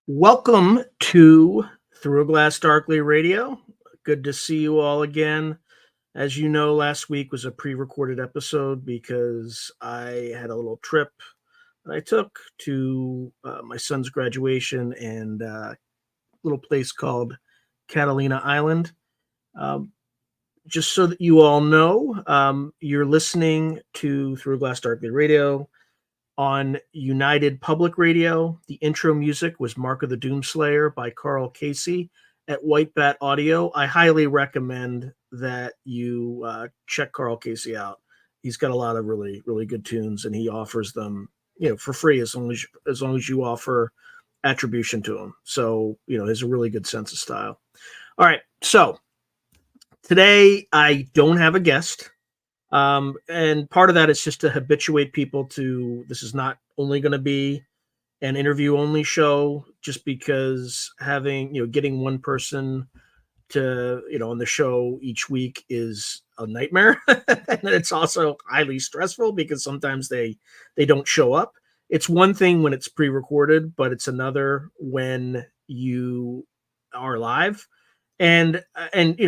Welcome to Through a Glass Darkly Radio. Good to see you all again. As you know, last week was a pre-recorded episode because I had a little trip that I took to my son's graduation and a little place called Catalina Island. Um, just so that you all know, you're listening to Through a Glass Darkly Radio on United Public Radio. The intro music was Mark of the Doomslayer by Carl Casey at White Bat Audio. I highly recommend that you check Carl Casey out. He's got a lot of really, really good tunes, and he offers them, for free as long as you offer attribution to him. So, he has a really good sense of style. All right, so today I don't have a guest. And part of that is just to habituate people to this is not only going to be an interview only show, just because getting one person to, on the show each week is a nightmare. And it's also highly stressful because sometimes they don't show up. It's one thing when it's pre-recorded, but it's another when you are live. And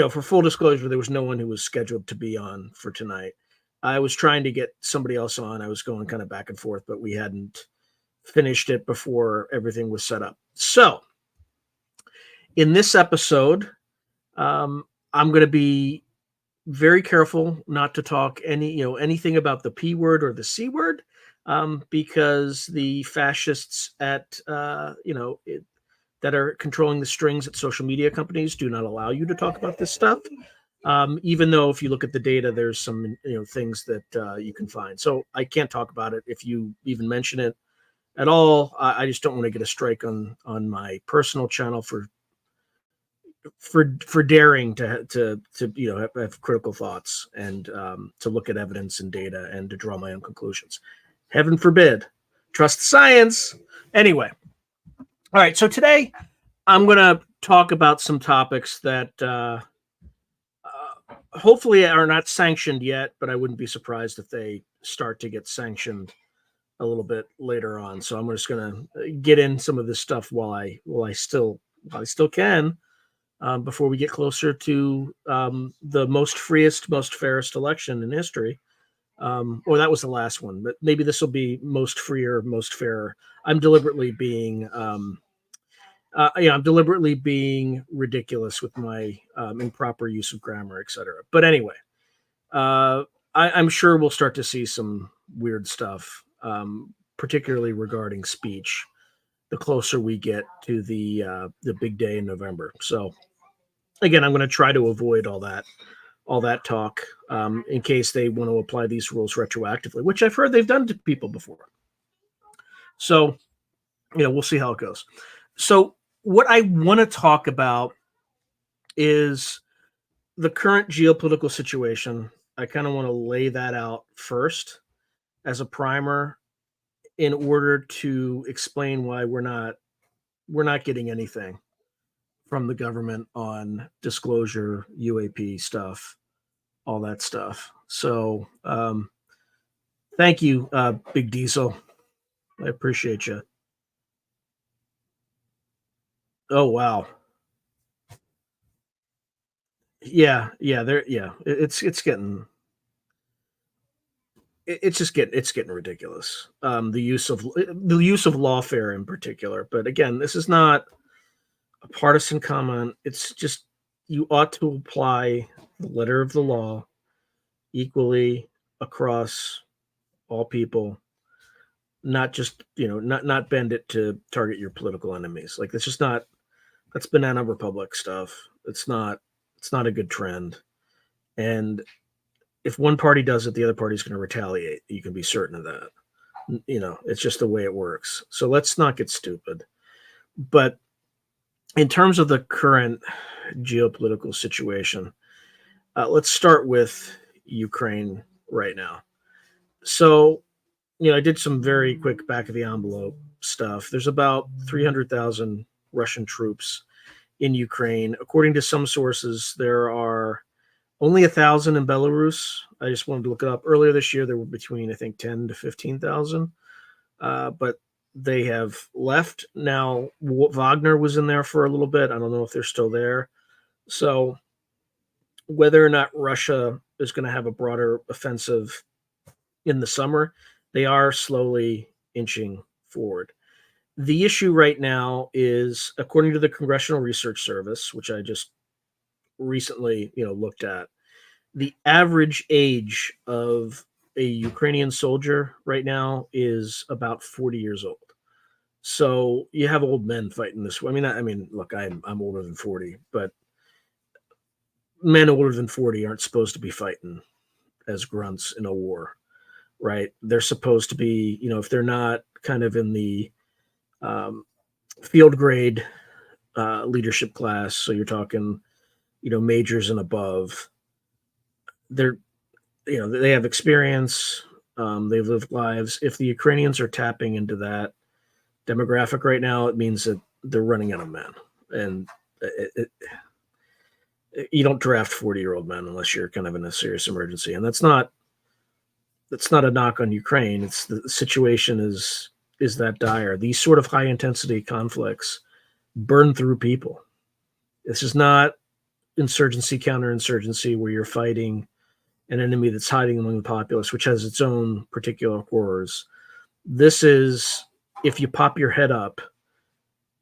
for full disclosure, there was no one who was scheduled to be on for tonight. I was trying to get somebody else on. I was going kind of back and forth, but we hadn't finished it before everything was set up. So in this episode, I'm going to be very careful not to talk anything about the P word or the C word, because the fascists that are controlling the strings at social media companies do not allow you to talk about this stuff. Even though if you look at the data, there's some things that you can find. So I can't talk about it if you even mention it at all. I just don't want to get a strike on my personal channel for daring to have critical thoughts and to look at evidence and data and to draw my own conclusions. Heaven forbid. Trust science. Anyway. All right, so today I'm going to talk about some topics that hopefully are not sanctioned yet, but I wouldn't be surprised if they start to get sanctioned a little bit later on. So I'm just going to get in some of this stuff while I still can, before we get closer to the most freest, most fairest election in history. Or that was the last one, but maybe this will be most freer, most fairer. I'm deliberately being ridiculous with my improper use of grammar, etc. But anyway, I'm sure we'll start to see some weird stuff, particularly regarding speech, the closer we get to the big day in November. So again, I'm going to try to avoid all that talk, in case they want to apply these rules retroactively, which I've heard they've done to people before. So, we'll see how it goes. So what I want to talk about is the current geopolitical situation. I kind of want to lay that out first as a primer in order to explain why we're not getting anything from the government on disclosure, UAP stuff, all that stuff. So thank you, Big Diesel. I appreciate you. Oh, wow. Yeah. It's getting ridiculous. The use of lawfare in particular. But again, this is not a partisan comment. It's just you ought to apply the letter of the law equally across all people, not just not bend it to target your political enemies. Like that's Banana Republic stuff. It's not a good trend. And if one party does it, the other party's going to retaliate. You can be certain of that. It's just the way it works. So let's not get stupid. But in terms of the current geopolitical situation, let's start with Ukraine right now. So, I did some very quick back of the envelope stuff. There's about 300,000 Russian troops in Ukraine. According to some sources, there are only 1,000 in Belarus. I just wanted to look it up. Earlier this year, there were between, I think, 10 to 15,000. But They have left. Now, Wagner was in there for a little bit. I don't know if they're still there. So, whether or not Russia is going to have a broader offensive in the summer, they are slowly inching forward. The issue right now is, according to the Congressional Research Service, which I just recently, looked at, the average age of a Ukrainian soldier right now is about 40 years old. So you have old men fighting this way. Look, I'm older than 40, but men older than 40 aren't supposed to be fighting as grunts in a war, right? They're supposed to be, if they're not kind of in the field grade leadership class, so you're talking, majors and above, they're, they have experience, they've lived lives. If the Ukrainians are tapping into that demographic right now, it means that they're running out of men. And you don't draft 40-year-old men unless you're kind of in a serious emergency. And that's not a knock on Ukraine. It's the situation is that dire. These sort of high intensity conflicts burn through people. This is not insurgency, counterinsurgency, where you're fighting an enemy that's hiding among the populace, which has its own particular horrors. This is, if you pop your head up,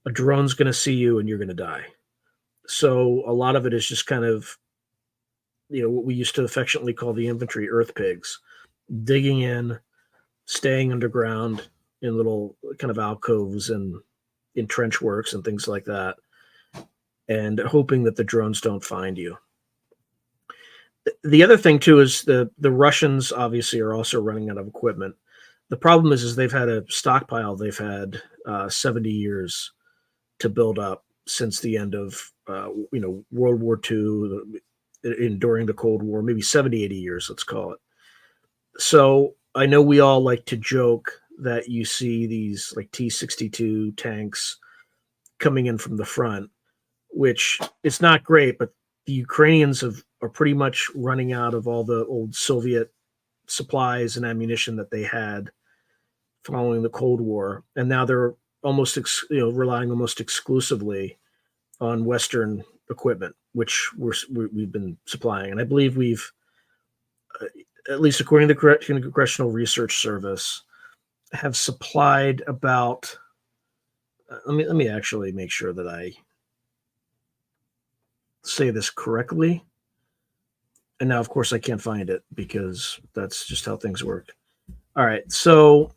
a drone's going to see you and you're going to die. So a lot of it is just kind of, what we used to affectionately call the infantry earth pigs, digging in, staying underground in little kind of alcoves and in trench works and things like that, and hoping that the drones don't find you. The other thing too is the Russians obviously are also running out of equipment. The problem is they've had a stockpile they've had 70 years to build up since the end of World War II, during the Cold War, maybe 70, 80 years, let's call it. So I know we all like to joke that you see these like T-62 tanks coming in from the front, which is not great, but the Ukrainians are pretty much running out of all the old Soviet supplies and ammunition that they had following the Cold War, and now they're almost relying almost exclusively on Western equipment, which we've been supplying. And I believe we've, at least according to the Congressional Research Service, have supplied about. Let me actually make sure that I say this correctly. And now, of course, I can't find it because that's just how things work. All right, so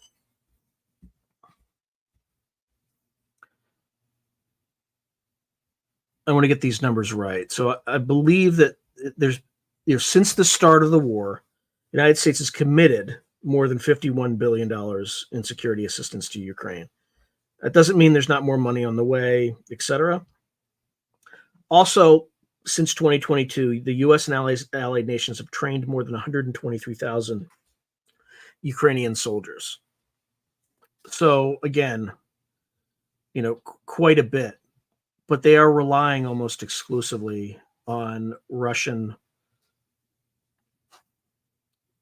I want to get these numbers right. So I believe that there's, since the start of the war, the United States has committed more than $51 billion in security assistance to Ukraine. That doesn't mean there's not more money on the way, etc. Also, since 2022, the U.S. and allied nations have trained more than 123,000 Ukrainian soldiers. So again, quite a bit, but they are relying almost exclusively on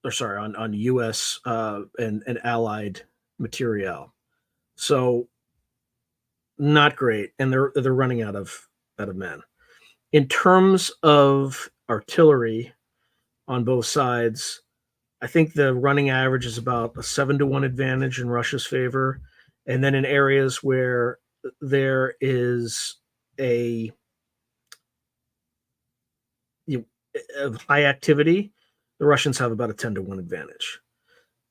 on U.S. And allied materiel. So not great, and they're running out of men. In terms of artillery on both sides, I think the running average is about a 7-1 advantage in Russia's favor. And then in areas where there is a high activity, the Russians have about a 10-1 advantage.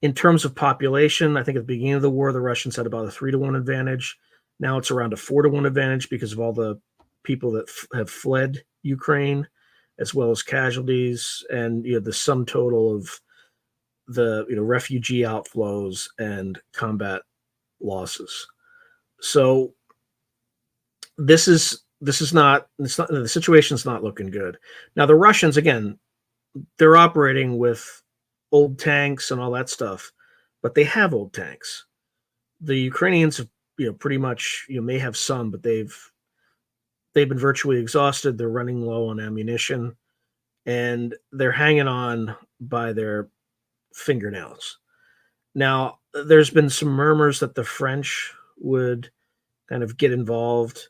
In terms of population, I think at the beginning of the war, the Russians had about a 3-1 advantage. Now it's around a 4-1 advantage because of all the people that have fled Ukraine, as well as casualties, and the sum total of the refugee outflows and combat losses. So this is not the situation's not looking good. Now the Russians, again, they're operating with old tanks and all that stuff, but they have old tanks. The Ukrainians have pretty much may have some, but they've been virtually exhausted. They're running low on ammunition, and they're hanging on by their fingernails. Now, there's been some murmurs that the French would kind of get involved.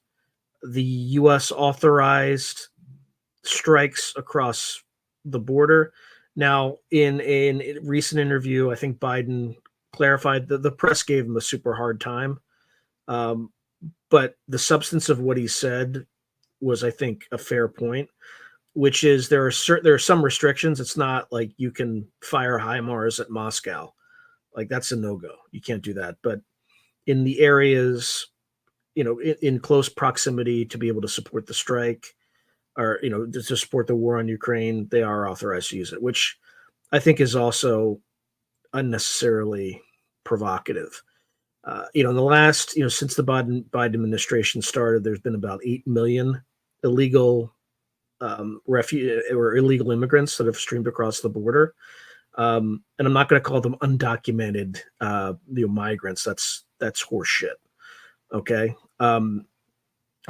The U.S. authorized strikes across the border. Now, in a recent interview, I think Biden clarified that the press gave him a super hard time. Um, but the substance of what he said was, I think, a fair point, which is there are some restrictions. It's not like you can fire HIMARS at Moscow. Like that's a no go. You can't do that. But in the areas, in close proximity to be able to support the strike, or to support the war on Ukraine, they are authorized to use it, which I think is also unnecessarily provocative. In the last, since the Biden administration started, there's been about 8 million illegal or illegal immigrants that have streamed across the border. And I'm not going to call them undocumented, migrants. That's horseshit. Okay.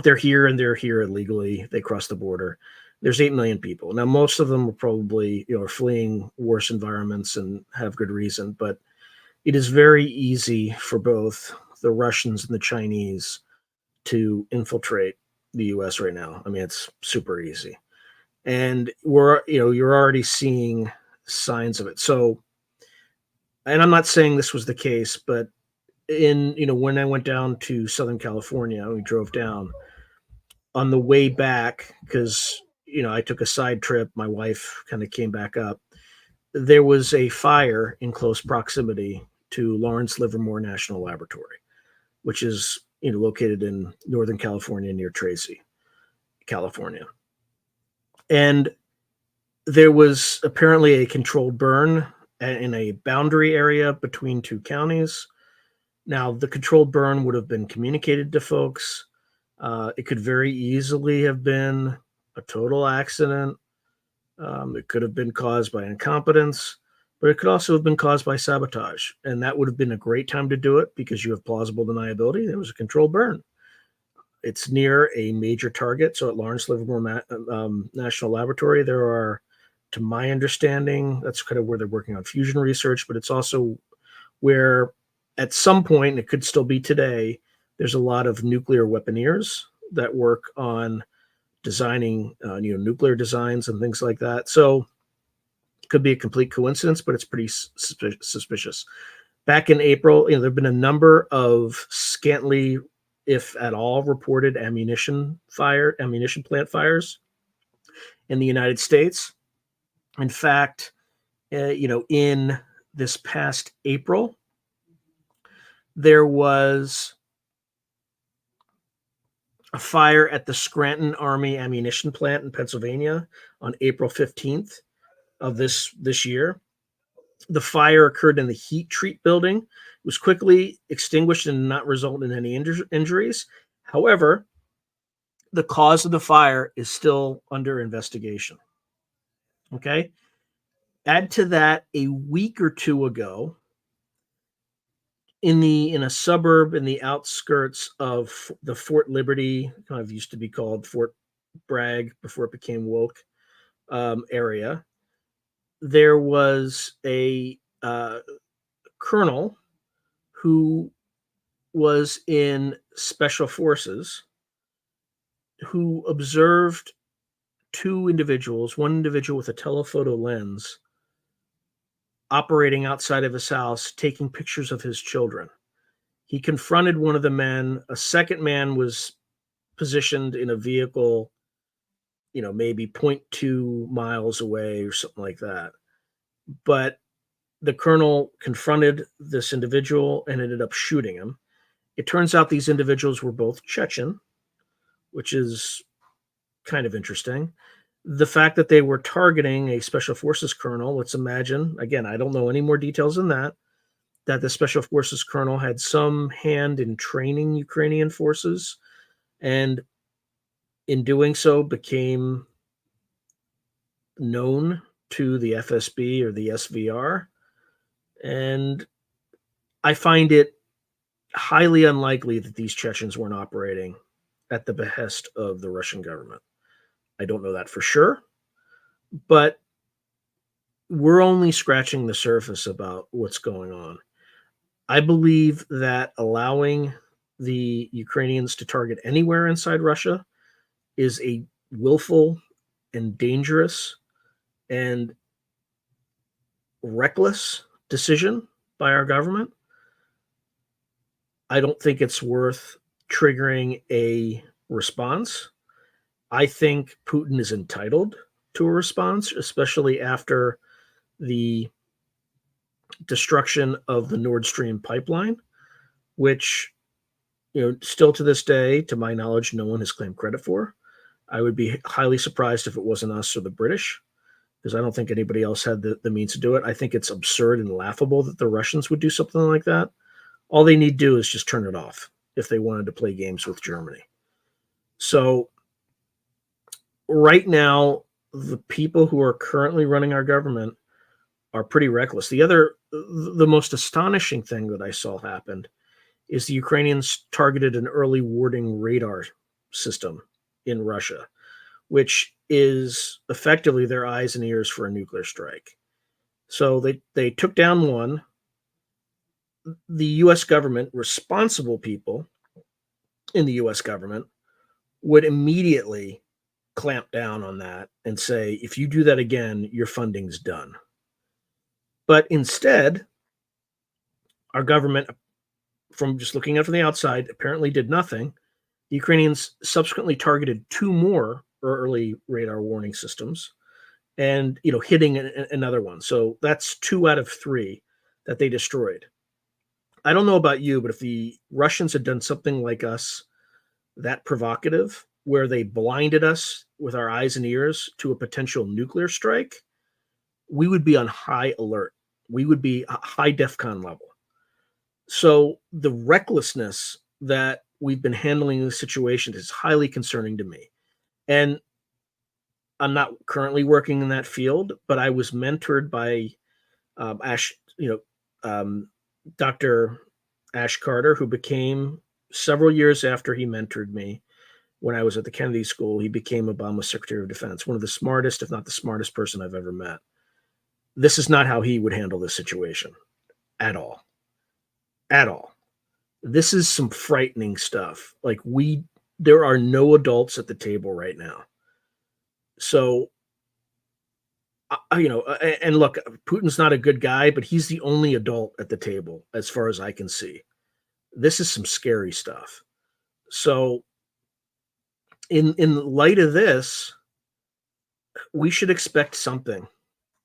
They're here and they're here illegally. They cross the border. There's 8 million people. Now, most of them are probably, are fleeing worse environments and have good reason, but it is very easy for both the Russians and the Chinese to infiltrate the US right now. I mean, it's super easy. And you're already seeing signs of it. So, and I'm not saying this was the case, but when I went down to Southern California, we drove down on the way back, because, I took a side trip. My wife kind of came back up. There was a fire in close proximity to Lawrence Livermore National Laboratory, which is, located in Northern California near Tracy, California. And there was apparently a controlled burn in a boundary area between two counties. Now, the controlled burn would have been communicated to folks. It could very easily have been a total accident. It could have been caused by incompetence, but it could also have been caused by sabotage. And that would have been a great time to do it because you have plausible deniability. There was a controlled burn. It's near a major target. So at Lawrence Livermore National Laboratory, there are, to my understanding, that's kind of where they're working on fusion research, but it's also where at some point, and it could still be today, there's a lot of nuclear weaponeers that work on designing nuclear designs and things like that. So it could be a complete coincidence, but it's pretty suspicious. Back in April, there have been a number of scantily, if at all, reported ammunition plant fires in the United States. In fact, in this past April, there was a fire at the Scranton Army ammunition plant in Pennsylvania on April 15th of this year. The fire occurred in the heat treat building. It was quickly extinguished and did not result in any injuries. However, the cause of the fire is still under investigation. Okay. Add to that, a week or two ago, in a suburb in the outskirts of the Fort Liberty, kind of used to be called Fort Bragg before it became woke, area, there was a colonel who was in special forces who observed two individuals, one individual with a telephoto lens operating outside of his house, taking pictures of his children. He confronted one of the men. A second man was positioned in a vehicle, maybe 0.2 miles away or something like that. But the colonel confronted this individual and ended up shooting him. It turns out these individuals were both Chechen, which is kind of interesting. The fact that they were targeting a special forces colonel, let's imagine, again, I don't know any more details than that the special forces colonel had some hand in training Ukrainian forces, and in doing so became known to the FSB or the SVR. And I find it highly unlikely that these Chechens weren't operating at the behest of the Russian government. I don't know that for sure, but we're only scratching the surface about what's going on. I believe that allowing the Ukrainians to target anywhere inside Russia is a willful and dangerous and reckless decision by our government. I don't think it's worth triggering a response. I think Putin is entitled to a response, especially after the destruction of the Nord Stream pipeline, which, still to this day, to my knowledge, no one has claimed credit for. I would be highly surprised if it wasn't us or the British, because I don't think anybody else had the means to do it. I think it's absurd and laughable that the Russians would do something like that. All they need to do is just turn it off if they wanted to play games with Germany. So right now, the people who are currently running our government are pretty reckless. The most astonishing thing that I saw happened is the Ukrainians targeted an early warning radar system in Russia, which is effectively their eyes and ears for a nuclear strike. So they took down one. The U.S. government, responsible people in the U.S. government, would immediately clamp down on that and say, if you do that again, your funding's done. But instead, our government, from just looking at from the outside, apparently did nothing. The Ukrainians subsequently targeted two more early radar warning systems and hitting another one. So that's 2 out of 3 that they destroyed. I don't know about you, but if the Russians had done something like us, that provocative, where they blinded us with our eyes and ears to a potential nuclear strike, we would be on high alert. We would be a high DEFCON level. So the recklessness that we've been handling this situation is highly concerning to me. And I'm not currently working in that field, but I was mentored by Dr. Ash Carter, who became, several years after he mentored me, when I was at the Kennedy School, he became Obama's Secretary of Defense, one of the smartest, if not the smartest person I've ever met. This is not how he would handle this situation at all. At all. This is some frightening stuff. There are no adults at the table right now. So, and look, Putin's not a good guy, but he's the only adult at the table, as far as I can see. This is some scary stuff. So, in light of this, we should expect something,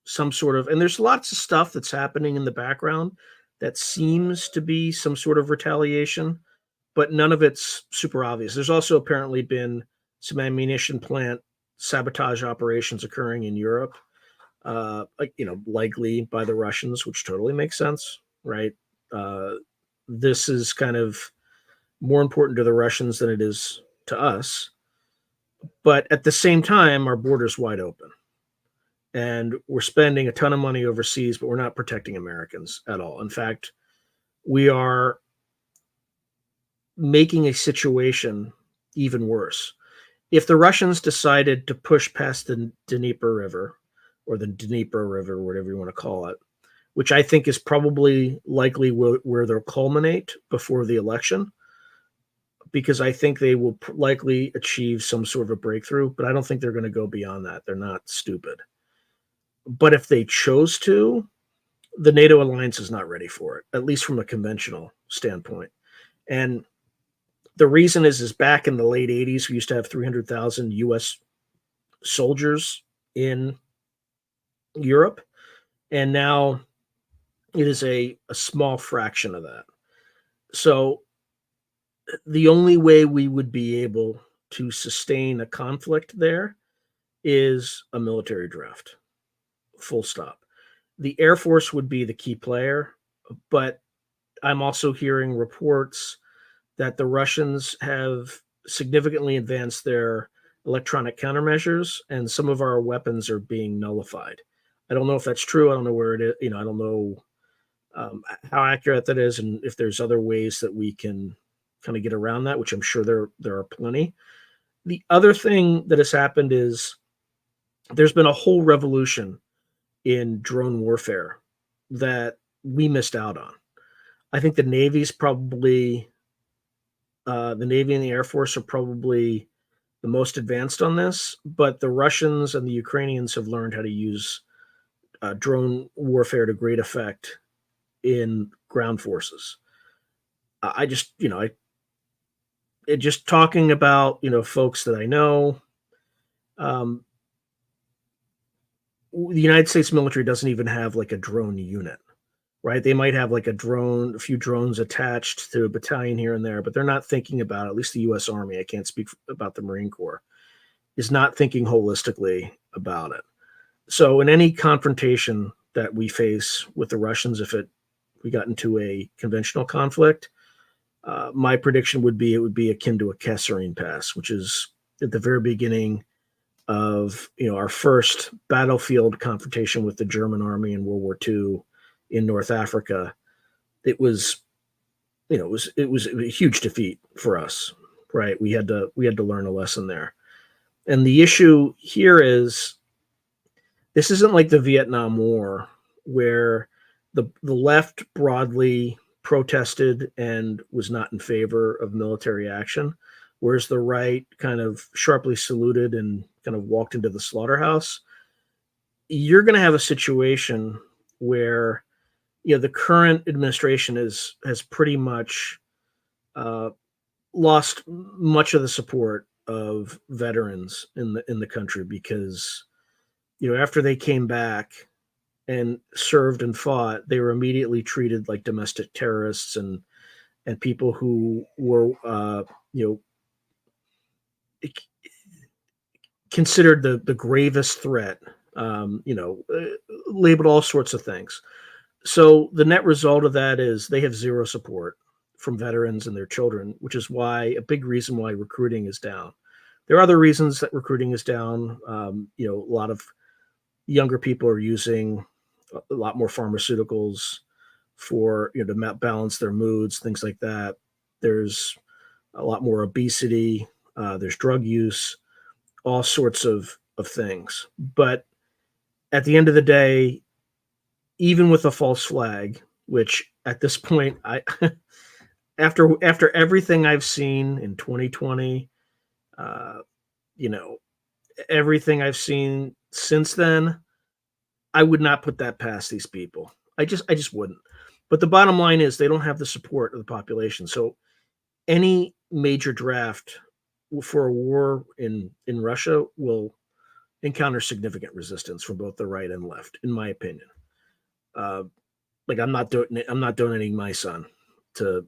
some sort of, and there's lots of stuff that's happening in the background that seems to be some sort of retaliation, but none of it's super obvious. There's also apparently been some ammunition plant sabotage operations occurring in Europe, likely by the Russians, which totally makes sense, right? This is kind of more important to the Russians than it is to us. But at the same time, our border's wide open. And we're spending a ton of money overseas, but we're not protecting Americans at all. In fact, we are making a situation even worse. If the Russians decided to push past the Dnieper River, or the Dnieper River, whatever you want to call it, which I think is probably likely where they'll culminate before the election, because I think they will likely achieve some sort of a breakthrough, but I don't think they're going to go beyond that. They're not stupid. But if they chose to, the NATO alliance is not ready for it, at least from a conventional standpoint. And the reason is back in the late 80s, we used to have 300,000 U.S. soldiers in Europe, and now it is a small fraction of that. So the only way we would be able to sustain a conflict there is a military draft, full stop. The Air Force would be the key player, but I'm also hearing reports that the Russians have significantly advanced their electronic countermeasures, and some of our weapons are being nullified. I don't know if that's true. I don't know where it is. I don't know how accurate that is, and if there's other ways that we can kind of get around that, which I'm sure there are plenty. The other thing that has happened is there's been a whole revolution in drone warfare that we missed out on. I think the Navy's probably the Navy and the Air Force are probably the most advanced on this, but the Russians and the Ukrainians have learned how to use drone warfare to great effect in ground forces. I just, just talking about, folks that I know, um, the United States military doesn't even have like a drone unit, right? They might have like a few drones attached to a battalion here and there, but they're not thinking about, at least the US Army, I can't speak about the Marine Corps, is not thinking holistically about it. So in any confrontation that we face with the Russians, if we got into a conventional conflict, my prediction would be it would be akin to a Kasserine Pass, which is at the very beginning of our first battlefield confrontation with the German army in World War II in North Africa. It was it was a huge defeat for us, right? We had to learn a lesson there. And the issue here is this isn't like the Vietnam War where the left broadly protested and was not in favor of military action, whereas the right kind of sharply saluted and kind of walked into the slaughterhouse. You're going to have a situation where the current administration has pretty much lost much of the support of veterans in the country because after they came back and served and fought, they were immediately treated like domestic terrorists and people who were considered the gravest threat, labeled all sorts of things. So the net result of that is they have zero support from veterans and their children, which is why a big reason why recruiting is down. There are other reasons that recruiting is down. A lot of younger people are using a lot more pharmaceuticals for to balance their moods, things like that. There's a lot more obesity. There's drug use, all sorts of things. But at the end of the day, even with a false flag, which at this point, I after everything I've seen in 2020, you know, everything I've seen since then, I would not put that past these people. I just wouldn't. But the bottom line is they don't have the support of the population. So any major draft for a war in Russia will encounter significant resistance from both the right and left, in my opinion. Like I'm not donating my son to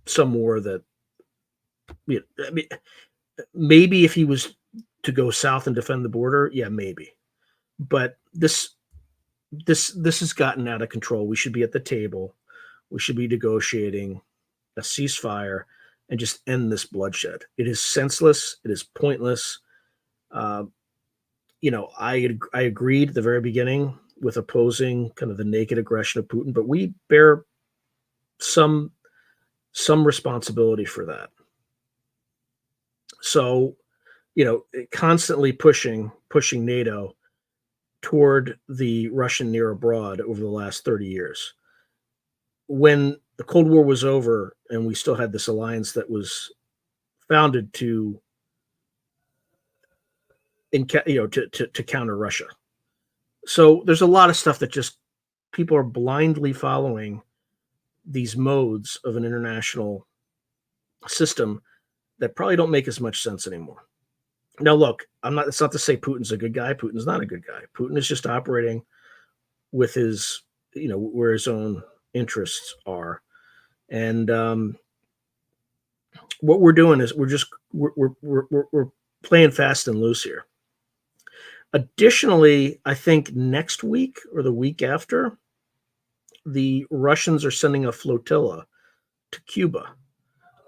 some war that I mean, maybe if he was to go south and defend the border, yeah, maybe. But this has gotten out of control. We should be at the table. We should be negotiating a ceasefire and just end this bloodshed. It is senseless. It is pointless. I agreed at the very beginning with opposing kind of the naked aggression of Putin, but we bear some responsibility for that. So, constantly pushing NATO toward the Russian near abroad over the last 30 years. When the Cold War was over and we still had this alliance that was founded to counter Russia. So there's a lot of stuff that just people are blindly following these modes of an international system that probably don't make as much sense anymore. Now, look, it's not to say Putin's a good guy. Putin's not a good guy. Putin is just operating with his, where his own interests are. And what we're doing is we're playing fast and loose here. Additionally, I think next week or the week after, the Russians are sending a flotilla to Cuba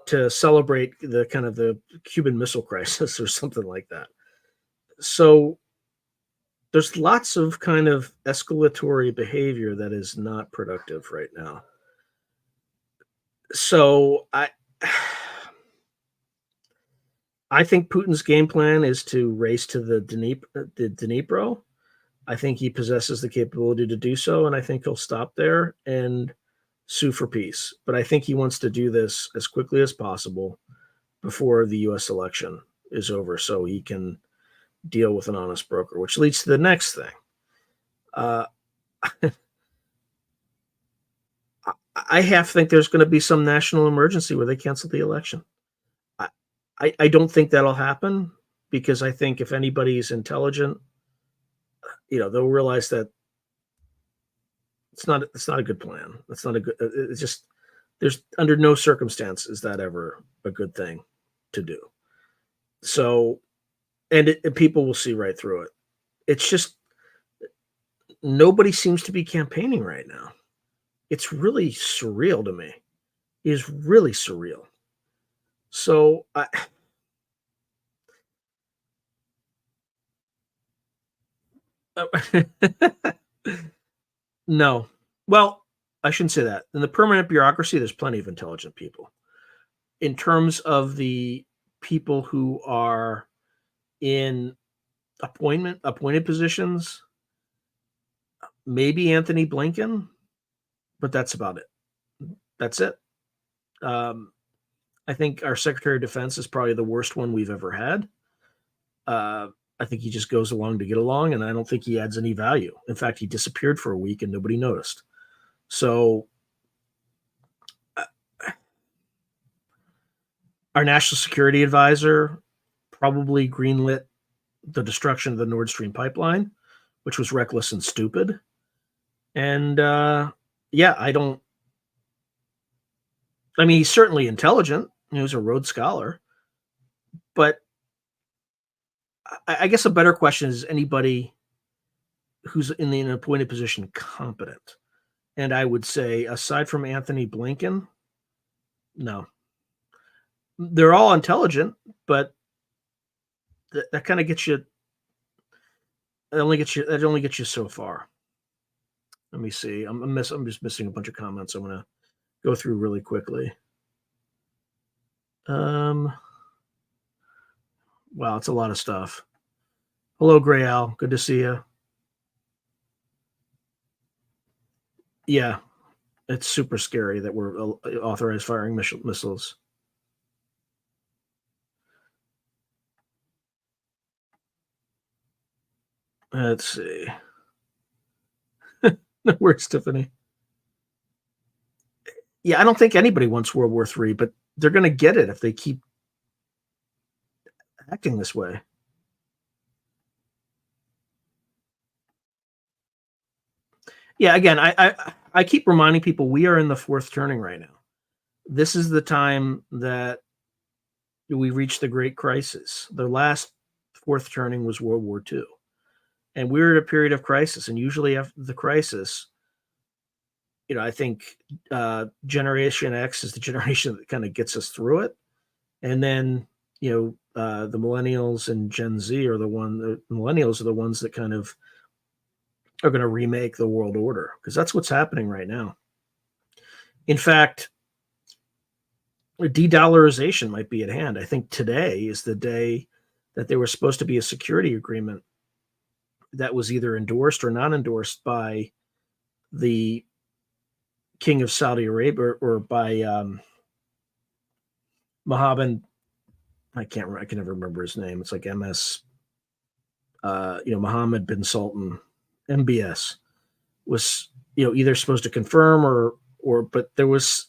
to celebrate the Cuban Missile Crisis or something like that. So there's lots of kind of escalatory behavior that is not productive right now. So I think Putin's game plan is to race to the Dnipro. I think he possesses the capability to do so, and I think he'll stop there and sue for peace. But I think he wants to do this as quickly as possible before the U.S. election is over so he can deal with an honest broker, which leads to the next thing. Uh, I half think there's going to be some national emergency where they cancel the election. I don't think that'll happen because I think if anybody is intelligent, they'll realize that it's not a good plan. It's not a good. It's just there's under no circumstance is that ever a good thing to do. So, and people will see right through it. It's just nobody seems to be campaigning right now. It's really surreal to me. It is really surreal. So no. Well, I shouldn't say that. In the permanent bureaucracy, there's plenty of intelligent people. In terms of the people who are in appointed positions, maybe Anthony Blinken, but that's about it. That's it. I think our Secretary of Defense is probably the worst one we've ever had. I think he just goes along to get along, and I don't think he adds any value. In fact, he disappeared for a week and nobody noticed. So our national security advisor probably greenlit the destruction of the Nord Stream pipeline, which was reckless and stupid. And he's certainly intelligent. He was a Rhodes Scholar. But I guess a better question is anybody who's in an appointed position competent? And I would say, aside from Anthony Blinken, no. They're all intelligent, but that kind of gets you. That only gets you so far. Let me see. I'm just missing a bunch of comments. I'm gonna go through really quickly. Wow, it's a lot of stuff. Hello, Gray Al. Good to see you. Yeah, it's super scary that we're authorized firing missiles. Let's see. Where's Tiffany? Yeah, I don't think anybody wants World War III, but they're going to get it if they keep acting this way. Yeah, again, I keep reminding people we are in the fourth turning right now. This is the time that we reach the great crisis. The last fourth turning was World War II. And we're at a period of crisis. And usually after the crisis, I think Generation X is the generation that kind of gets us through it. And then, the millennials and Gen Z are the millennials are the ones that kind of are going to remake the world order, because that's what's happening right now. In fact, de-dollarization might be at hand. I think today is the day that there was supposed to be a security agreement that was either endorsed or not endorsed by the King of Saudi Arabia or by Mohammed. I can never remember his name. It's like MS. Mohammed bin Sultan, MBS, was either supposed to confirm but there was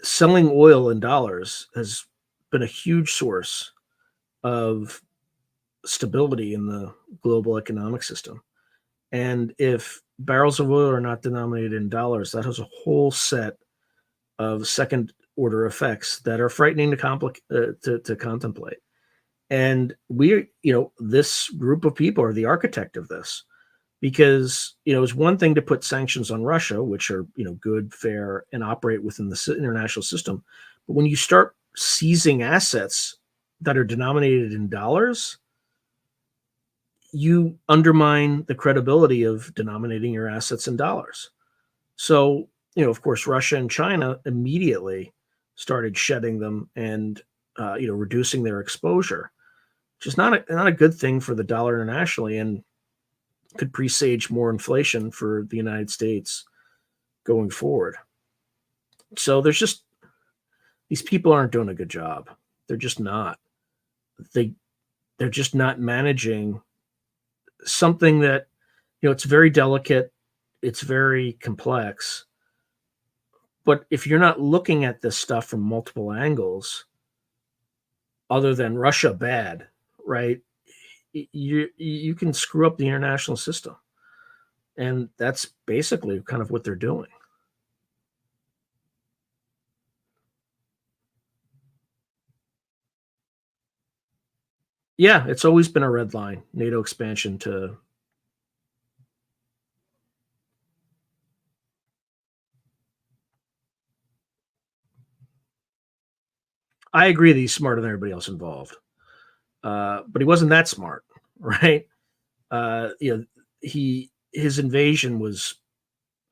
selling oil in dollars has been a huge source of stability in the global economic system. And if barrels of oil are not denominated in dollars, that has a whole set of second order effects that are frightening to contemplate. And this group of people are the architect of this, because, it's one thing to put sanctions on Russia, which are, good, fair, and operate within the international system. But when you start seizing assets that are denominated in dollars, you undermine the credibility of denominating your assets in dollars. So, of course, Russia and China immediately started shedding them and, reducing their exposure, which is not a good thing for the dollar internationally, and could presage more inflation for the United States going forward. So there's just these people aren't doing a good job. They're just not. They they're just not managing something that, it's very delicate, it's very complex. But if you're not looking at this stuff from multiple angles, other than Russia bad, right? You can screw up the international system, and that's basically kind of what they're doing. Yeah, it's always been a red line, NATO expansion to. I agree that he's smarter than everybody else involved, but he wasn't that smart, right? You know, his invasion was,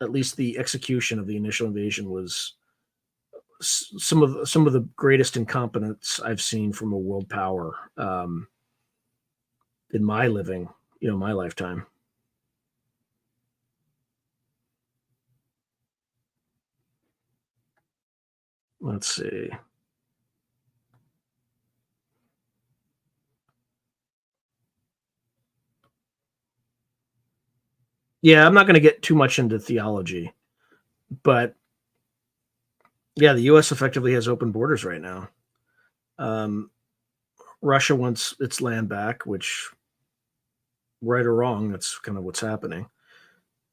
at least the execution of the initial invasion was some of the greatest incompetence I've seen from a world power, in my living, my lifetime. Let's see. Yeah, I'm not going to get too much into theology, but yeah, the U.S. effectively has open borders right now. Um, Russia wants its land back, which, right or wrong, that's kind of what's happening.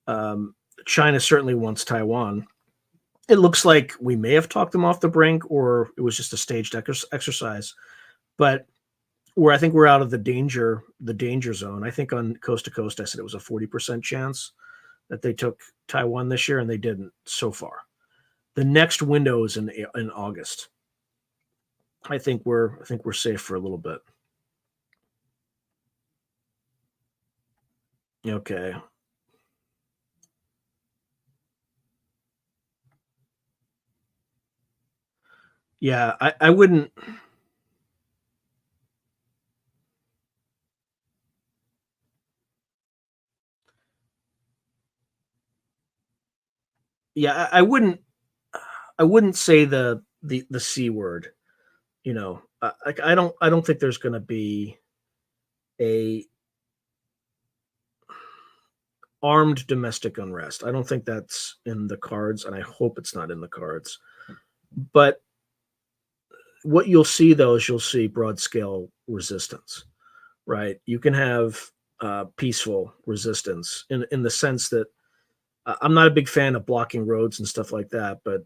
Um, China certainly wants Taiwan. It looks like we may have talked them off the brink, or it was just a staged exercise. But where I think we're out of the danger zone. I think on Coast to Coast, I said it was a 40% chance that they took Taiwan this year, and they didn't so far. The next window is in August. I think we're safe for a little bit. Okay. Yeah, I wouldn't. Yeah, I wouldn't say the c word. Like, I don't think there's going to be a armed domestic unrest. I don't think that's in the cards, and I hope it's not in the cards. But what you'll see, though, is you'll see broad scale resistance, right? You can have peaceful resistance in the sense that, I'm not a big fan of blocking roads and stuff like that, but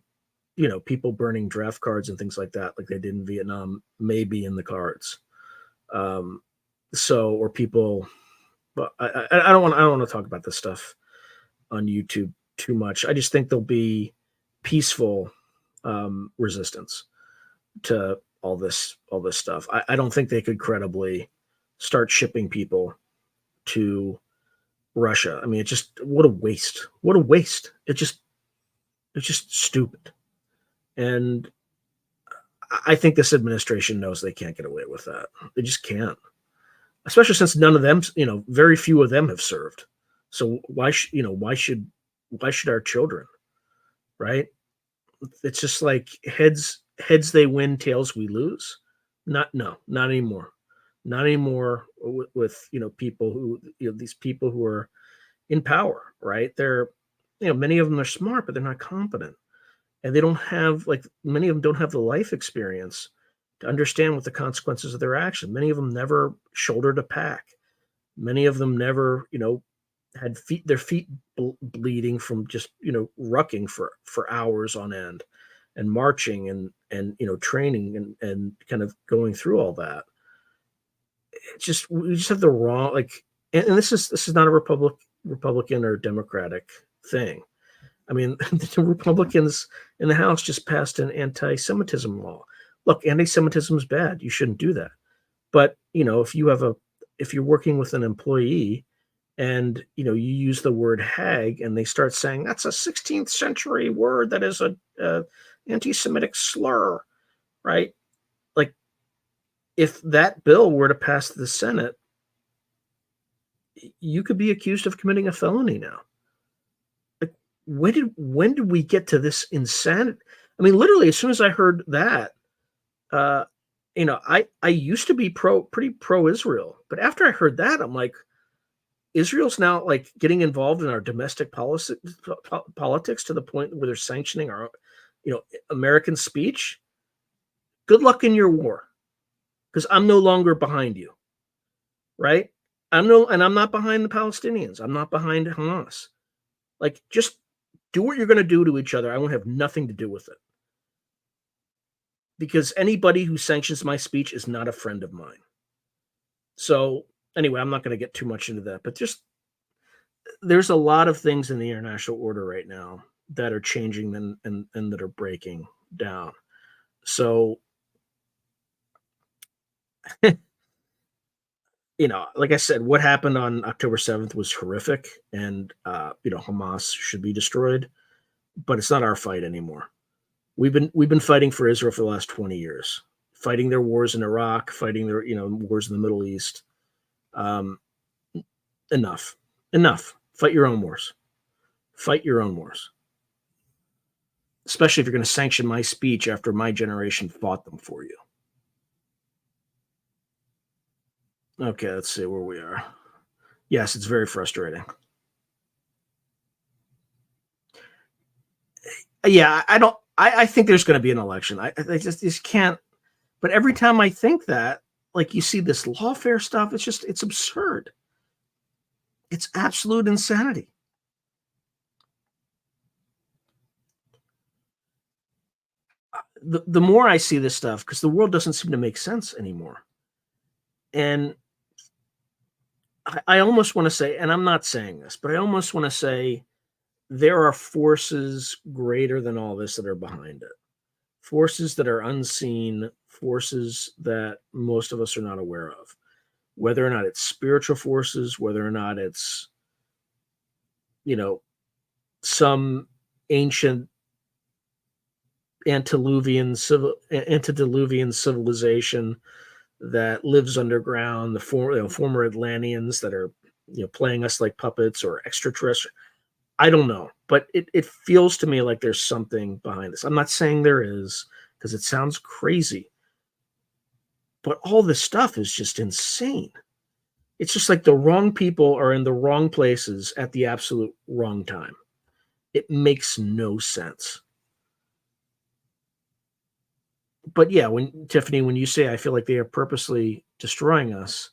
people burning draft cards and things like that, like they did in Vietnam, may be in the cards. Um, or people, but I don't want to talk about this stuff on YouTube too much. I just think there'll be peaceful resistance to all this stuff. I don't think they could credibly start shipping people to Russia. I mean, it just, what a waste. What a waste. It's just stupid. And I think this administration knows they can't get away with that. They just can't, especially since none of them, very few of them have served. So why should our children, right? It's just like heads they win, tails we lose. Not No, not anymore. Not anymore with people who, these people who are in power, right? They're, many of them are smart, but they're not competent, and they don't have, like, many of them don't have the life experience to understand what the consequences of their action. Many of them never shouldered a pack. Many of them never, had their feet bleeding from just, rucking for hours on end, and marching, and training, and kind of going through all that. It's just, we just have the wrong, like, and this is not a Republican or Democratic thing. I mean, the Republicans in the House just passed an anti-Semitism law. Look, anti-Semitism is bad. You shouldn't do that. But if you're working with an employee, and you use the word hag, and they start saying that's a 16th century word that is a anti-Semitic slur, right? Like, if that bill were to pass the Senate, you could be accused of committing a felony now. Like, when did we get to this insanity? I mean, literally, as soon as I heard that, uh, I used to be pretty pro Israel, but after I heard that, I'm like, Israel's now like getting involved in our domestic politics to the point where they're sanctioning our, American speech. Good luck in your war, because I'm no longer behind you, right? I'm not behind the Palestinians. I'm not behind Hamas. Like, just do what you're going to do to each other. I won't have nothing to do with it, because anybody who sanctions my speech is not a friend of mine. So anyway, I'm not going to get too much into that, but just there's a lot of things in the international order right now that are changing and that are breaking down. So, like I said, what happened on October 7th was horrific, and Hamas should be destroyed, but it's not our fight anymore. We've been fighting for Israel for the last 20 years, fighting their wars in Iraq, fighting their wars in the Middle East. Enough. Fight your own wars. Fight your own wars. Especially if you're going to sanction my speech after my generation fought them for you. Okay, let's see where we are. Yes, it's very frustrating. Yeah, I think there's going to be an election. I just can't. But every time I think that, like, you see this lawfare stuff, it's absurd. It's absolute insanity. The more I see this stuff, because the world doesn't seem to make sense anymore. And I almost want to say, and I'm not saying this, but I almost want to say there are forces greater than all this that are behind it. Forces that are unseen, forces that most of us are not aware of. Whether or not it's spiritual forces, whether or not it's, some ancient antediluvian civilization that lives underground, the former Atlanteans that are playing us like puppets, or extraterrestrial. I don't know, but it feels to me like there's something behind this. I'm not saying there is, because it sounds crazy, but all this stuff is just insane. It's just like the wrong people are in the wrong places at the absolute wrong time. It makes no sense. But yeah, Tiffany, when you say I feel like they are purposely destroying us,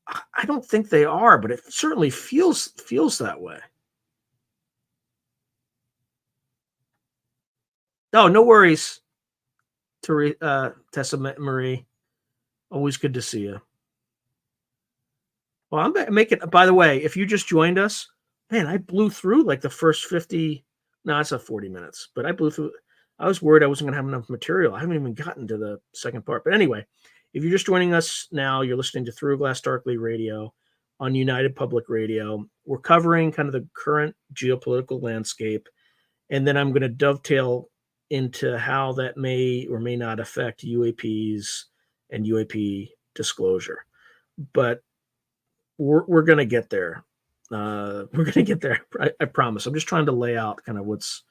I don't think they are, but it certainly feels that way. Oh, no worries, Tessa Marie. Always good to see you. Well, I'm making. By the way, if you just joined us, man, I blew through like the first 50. No, it's not 40 minutes, but I blew through. I was worried I wasn't going to have enough material. I haven't even gotten to the second part. But anyway, if you're just joining us now, you're listening to Through Glass Darkly Radio on United Public Radio. We're covering kind of the current geopolitical landscape, and then I'm going to dovetail into how that may or may not affect UAPs and UAP disclosure. But we're going to get there. We're going to get there. I promise. I'm just trying to lay out kind of what's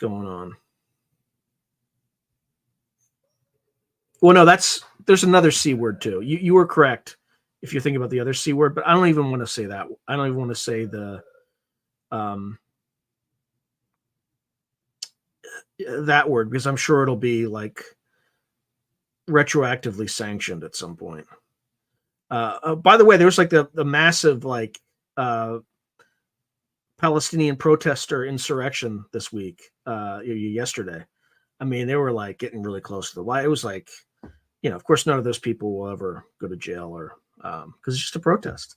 going on. Well, no, there's another C word too. You were correct if you're thinking about the other C word, but I don't even want to say that. I don't even want to say that word, because I'm sure it'll be like retroactively sanctioned at some point. By the way, there was like the massive like Palestinian protester insurrection this week, yesterday. I mean, they were like getting really close to the light. It was like, of course, none of those people will ever go to jail, or because it's just a protest.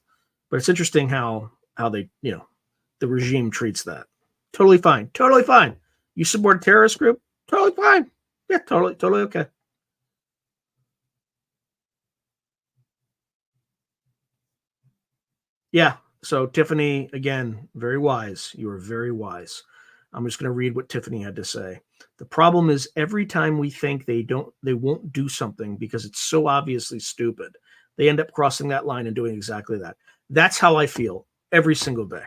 But it's interesting how they, the regime treats that. Totally fine. Totally fine. You support a terrorist group? Totally fine. Yeah, totally okay. Yeah. So Tiffany, again, very wise. You are very wise. I'm just going to read what Tiffany had to say. The problem is every time we think they won't do something because it's so obviously stupid, they end up crossing that line and doing exactly that. That's how I feel every single day.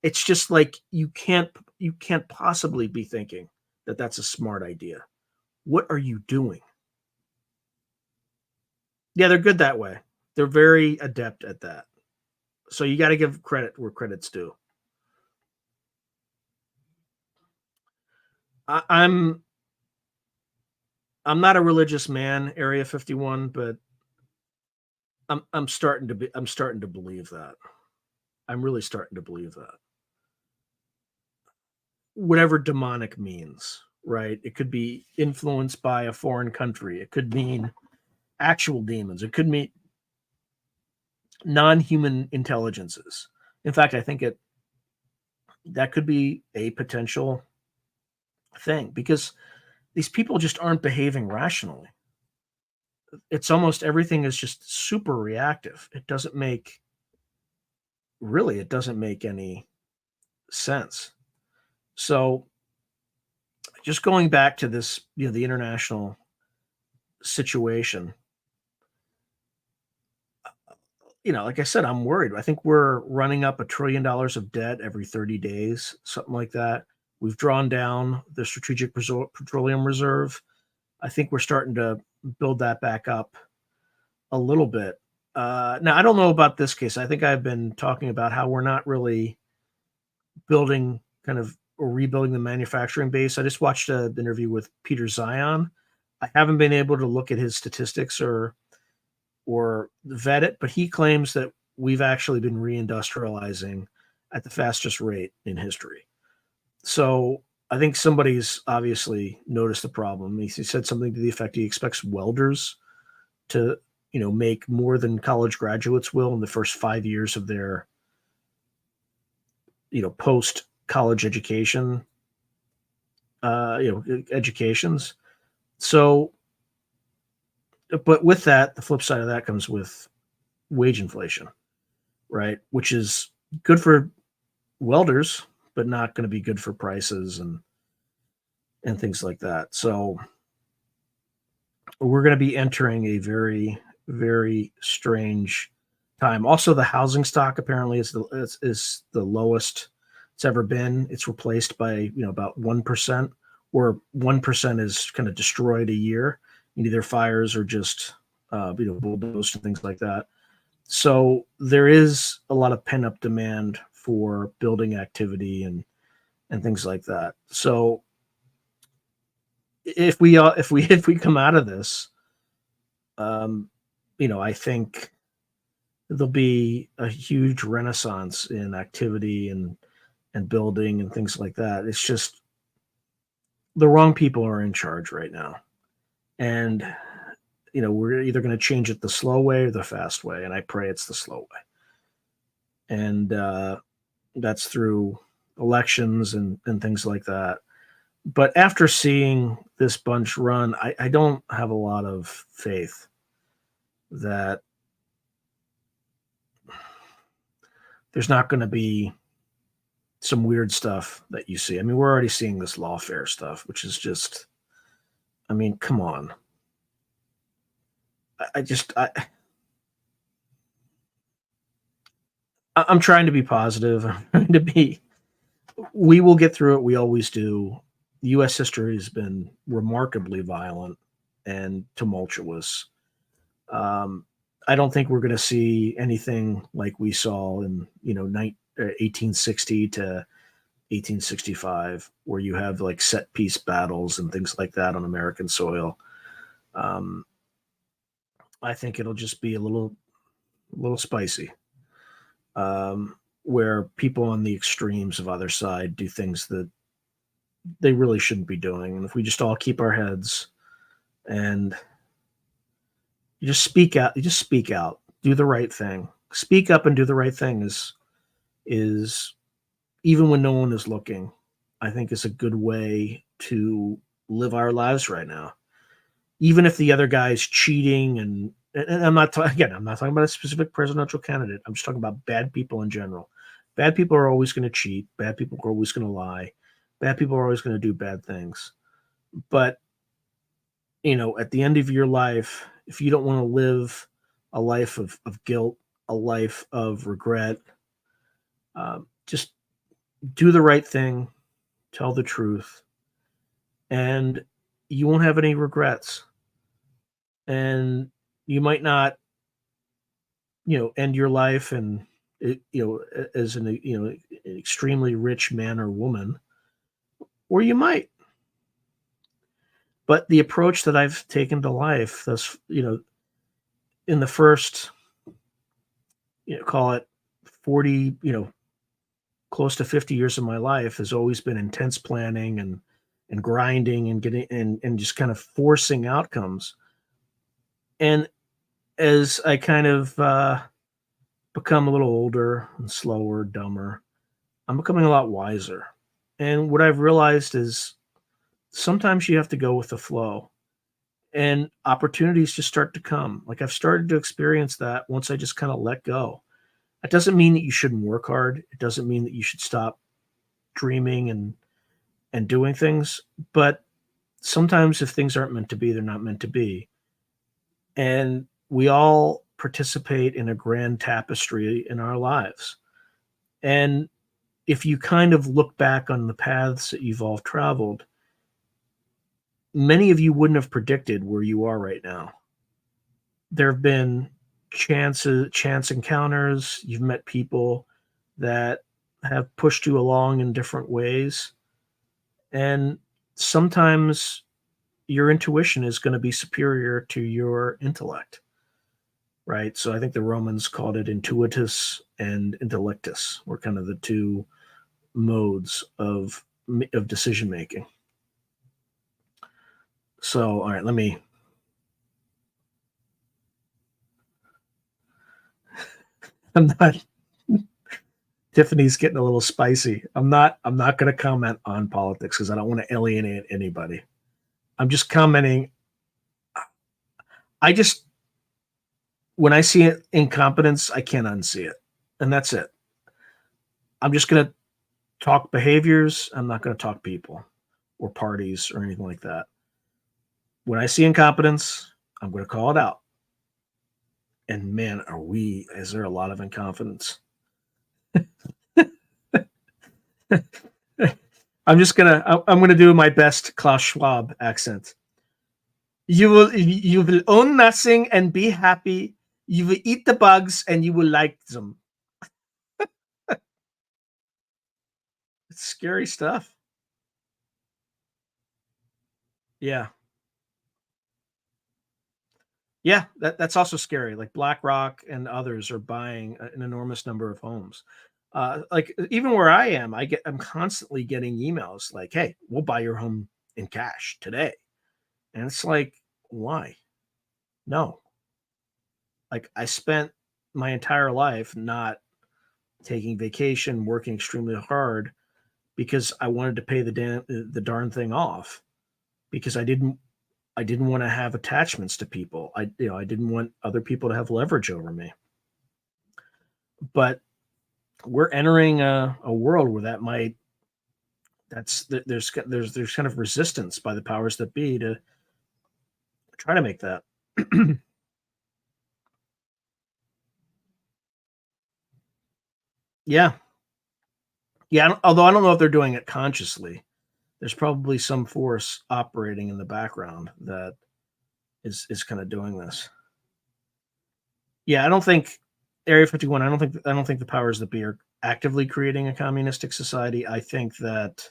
It's just like you can't possibly be thinking that that's a smart idea. What are you doing? Yeah, they're good that way. They're very adept at that. So you got to give credit where credit's due. I, I'm I'm not a religious man, Area 51, but I'm starting to believe that. I'm really starting to believe that. Whatever demonic means, right? It could be influenced by a foreign country. It could mean actual demons. It could mean non-human intelligences. In fact, I think it that could be a potential thing because these people just aren't behaving rationally. It's almost everything is just super reactive. It doesn't make any sense. So just going back to this, the international situation, like I said, I'm worried. I think we're running up $1 trillion of debt every 30 days, something like that. We've drawn down the Strategic Petroleum Reserve. I think we're starting to build that back up a little bit. Now, I don't know about this case. I think I've been talking about how we're not really building kind of or rebuilding the manufacturing base. I just watched an interview with Peter Zion. I haven't been able to look at his statistics or vet it, but he claims that we've actually been reindustrializing at the fastest rate in history. So I think somebody's obviously noticed the problem. He said something to the effect he expects welders to, make more than college graduates will in the first 5 years of their, post college education, educations. So, but with that, the flip side of that comes with wage inflation, right? Which is good for welders, but not going to be good for prices and things like that. So we're going to be entering a very, very strange time. Also, the housing stock apparently is the lowest it's ever been. It's replaced by about 1%, where 1% is kind of destroyed a year. Either fires or just bulldozed and things like that. So there is a lot of pent up demand for building activity and things like that. So if we come out of this, I think there'll be a huge renaissance in activity and building and things like that. It's just the wrong people are in charge right now, and we're either going to change it the slow way or the fast way, and I pray it's the slow way. And that's through elections and things like that. But after seeing this bunch run, I don't have a lot of faith that there's not going to be some weird stuff that you see. I mean, we're already seeing this lawfare stuff, which is just, I mean, come on. I'm trying to be positive. I'm trying to be, we will get through it. We always do. U.S. history has been remarkably violent and tumultuous. I don't think we're going to see anything like we saw in 1860 to 1865, where you have like set piece battles and things like that on American soil. I think it'll just be a little spicy, where people on the extremes of either side do things that they really shouldn't be doing. And if we just all keep our heads and you just speak out, do the right thing, speak up and do the right thing is even when no one is looking, I think is a good way to live our lives right now. Even if the other guy's cheating and I'm not I'm not talking about a specific presidential candidate. I'm just talking about bad people in general. Bad people are always going to cheat. Bad people are always going to lie. Bad people are always going to do bad things. But at the end of your life, if you don't want to live a life of guilt, a life of regret, just do the right thing, tell the truth, and you won't have any regrets. And you might not, end your life and as an an extremely rich man or woman, or you might. But the approach that I've taken to life, thus, in the first, call it 40, close to 50 years of my life, has always been intense planning and grinding and getting and just kind of forcing outcomes. And as I kind of become a little older and slower, dumber, I'm becoming a lot wiser. And what I've realized is sometimes you have to go with the flow and opportunities just start to come. Like I've started to experience that once I just kind of let go. That doesn't mean that you shouldn't work hard. It doesn't mean that you should stop dreaming and doing things. But sometimes if things aren't meant to be, they're not meant to be. And we all participate in a grand tapestry in our lives. And if you kind of look back on the paths that you've all traveled, many of you wouldn't have predicted where you are right now. There have been chance encounters. You've met people that have pushed you along in different ways. And sometimes your intuition is going to be superior to your intellect, right? So I think the Romans called it intuitus and intellectus were kind of the two modes of decision making. So, all right, I'm not, Tiffany's getting a little spicy. I'm not going to comment on politics because I don't want to alienate anybody. I'm just commenting. I just, when I see it, incompetence, I can't unsee it. And that's it. I'm just going to talk behaviors. I'm not going to talk people or parties or anything like that. When I see incompetence, I'm going to call it out. And man, is there a lot of incompetence? I'm gonna do my best Klaus Schwab accent. You will own nothing and be happy. You will eat the bugs and you will like them. It's scary stuff. Yeah. Yeah, that's also scary. Like BlackRock and others are buying an enormous number of homes. Like even where I am, I'm constantly getting emails like, "Hey, we'll buy your home in cash today," and it's like, why? No, like I spent my entire life not taking vacation, working extremely hard because I wanted to pay the darn thing off because I didn't want to have attachments to people. I didn't want other people to have leverage over me. But we're entering a world where there's kind of resistance by the powers that be to try to make that. Yeah, yeah. Although I don't know if they're doing it consciously. There's probably some force operating in the background that is kind of doing this. Yeah, I don't think Area 51. I don't think the powers that be are actively creating a communistic society. I think that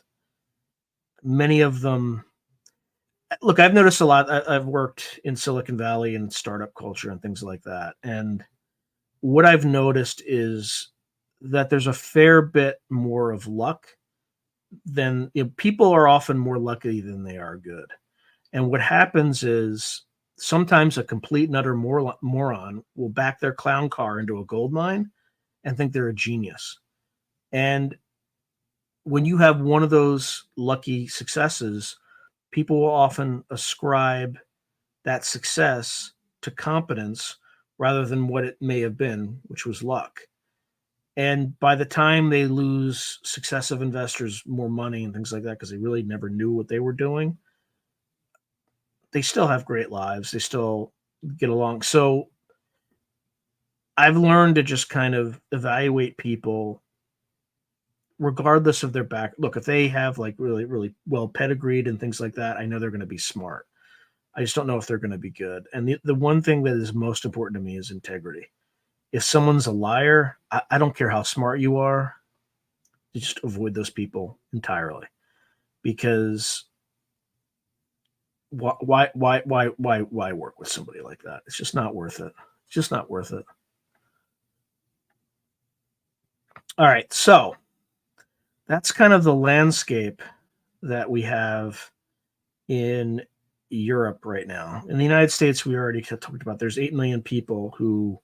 many of them look. I've noticed a lot. I've worked in Silicon Valley and startup culture and things like that, and what I've noticed is that there's a fair bit more of luck than people are often more lucky than they are good. And what happens is sometimes a complete and utter moron will back their clown car into a gold mine and think they're a genius. And when you have one of those lucky successes, people will often ascribe that success to competence rather than what it may have been, which was luck. And by the time they lose successive investors more money and things like that, because they really never knew what they were doing, they still have great lives. They still get along. So I've learned to just kind of evaluate people regardless of their back. Look, if they have like really, really well pedigreed and things like that, I know they're going to be smart. I just don't know if they're going to be good. And the one thing that is most important to me is integrity. If someone's a liar, I don't care how smart you are, you just avoid those people entirely. Because why work with somebody like that? It's just not worth it. It's just not worth it. All right, so that's kind of the landscape that we have in Europe right now. In the United States, we already talked about there's 8 million people who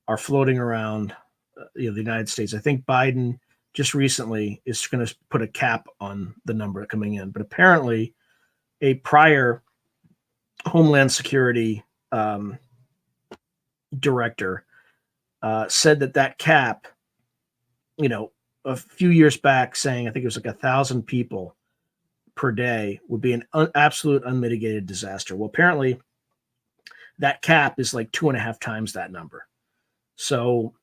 are floating around the United States. I think Biden just recently is going to put a cap on the number coming in, but apparently a prior Homeland Security director said that cap, a few years back, saying I think it was like 1,000 people per day would be an absolute unmitigated disaster. Well, apparently that cap is like 2.5 times that number. So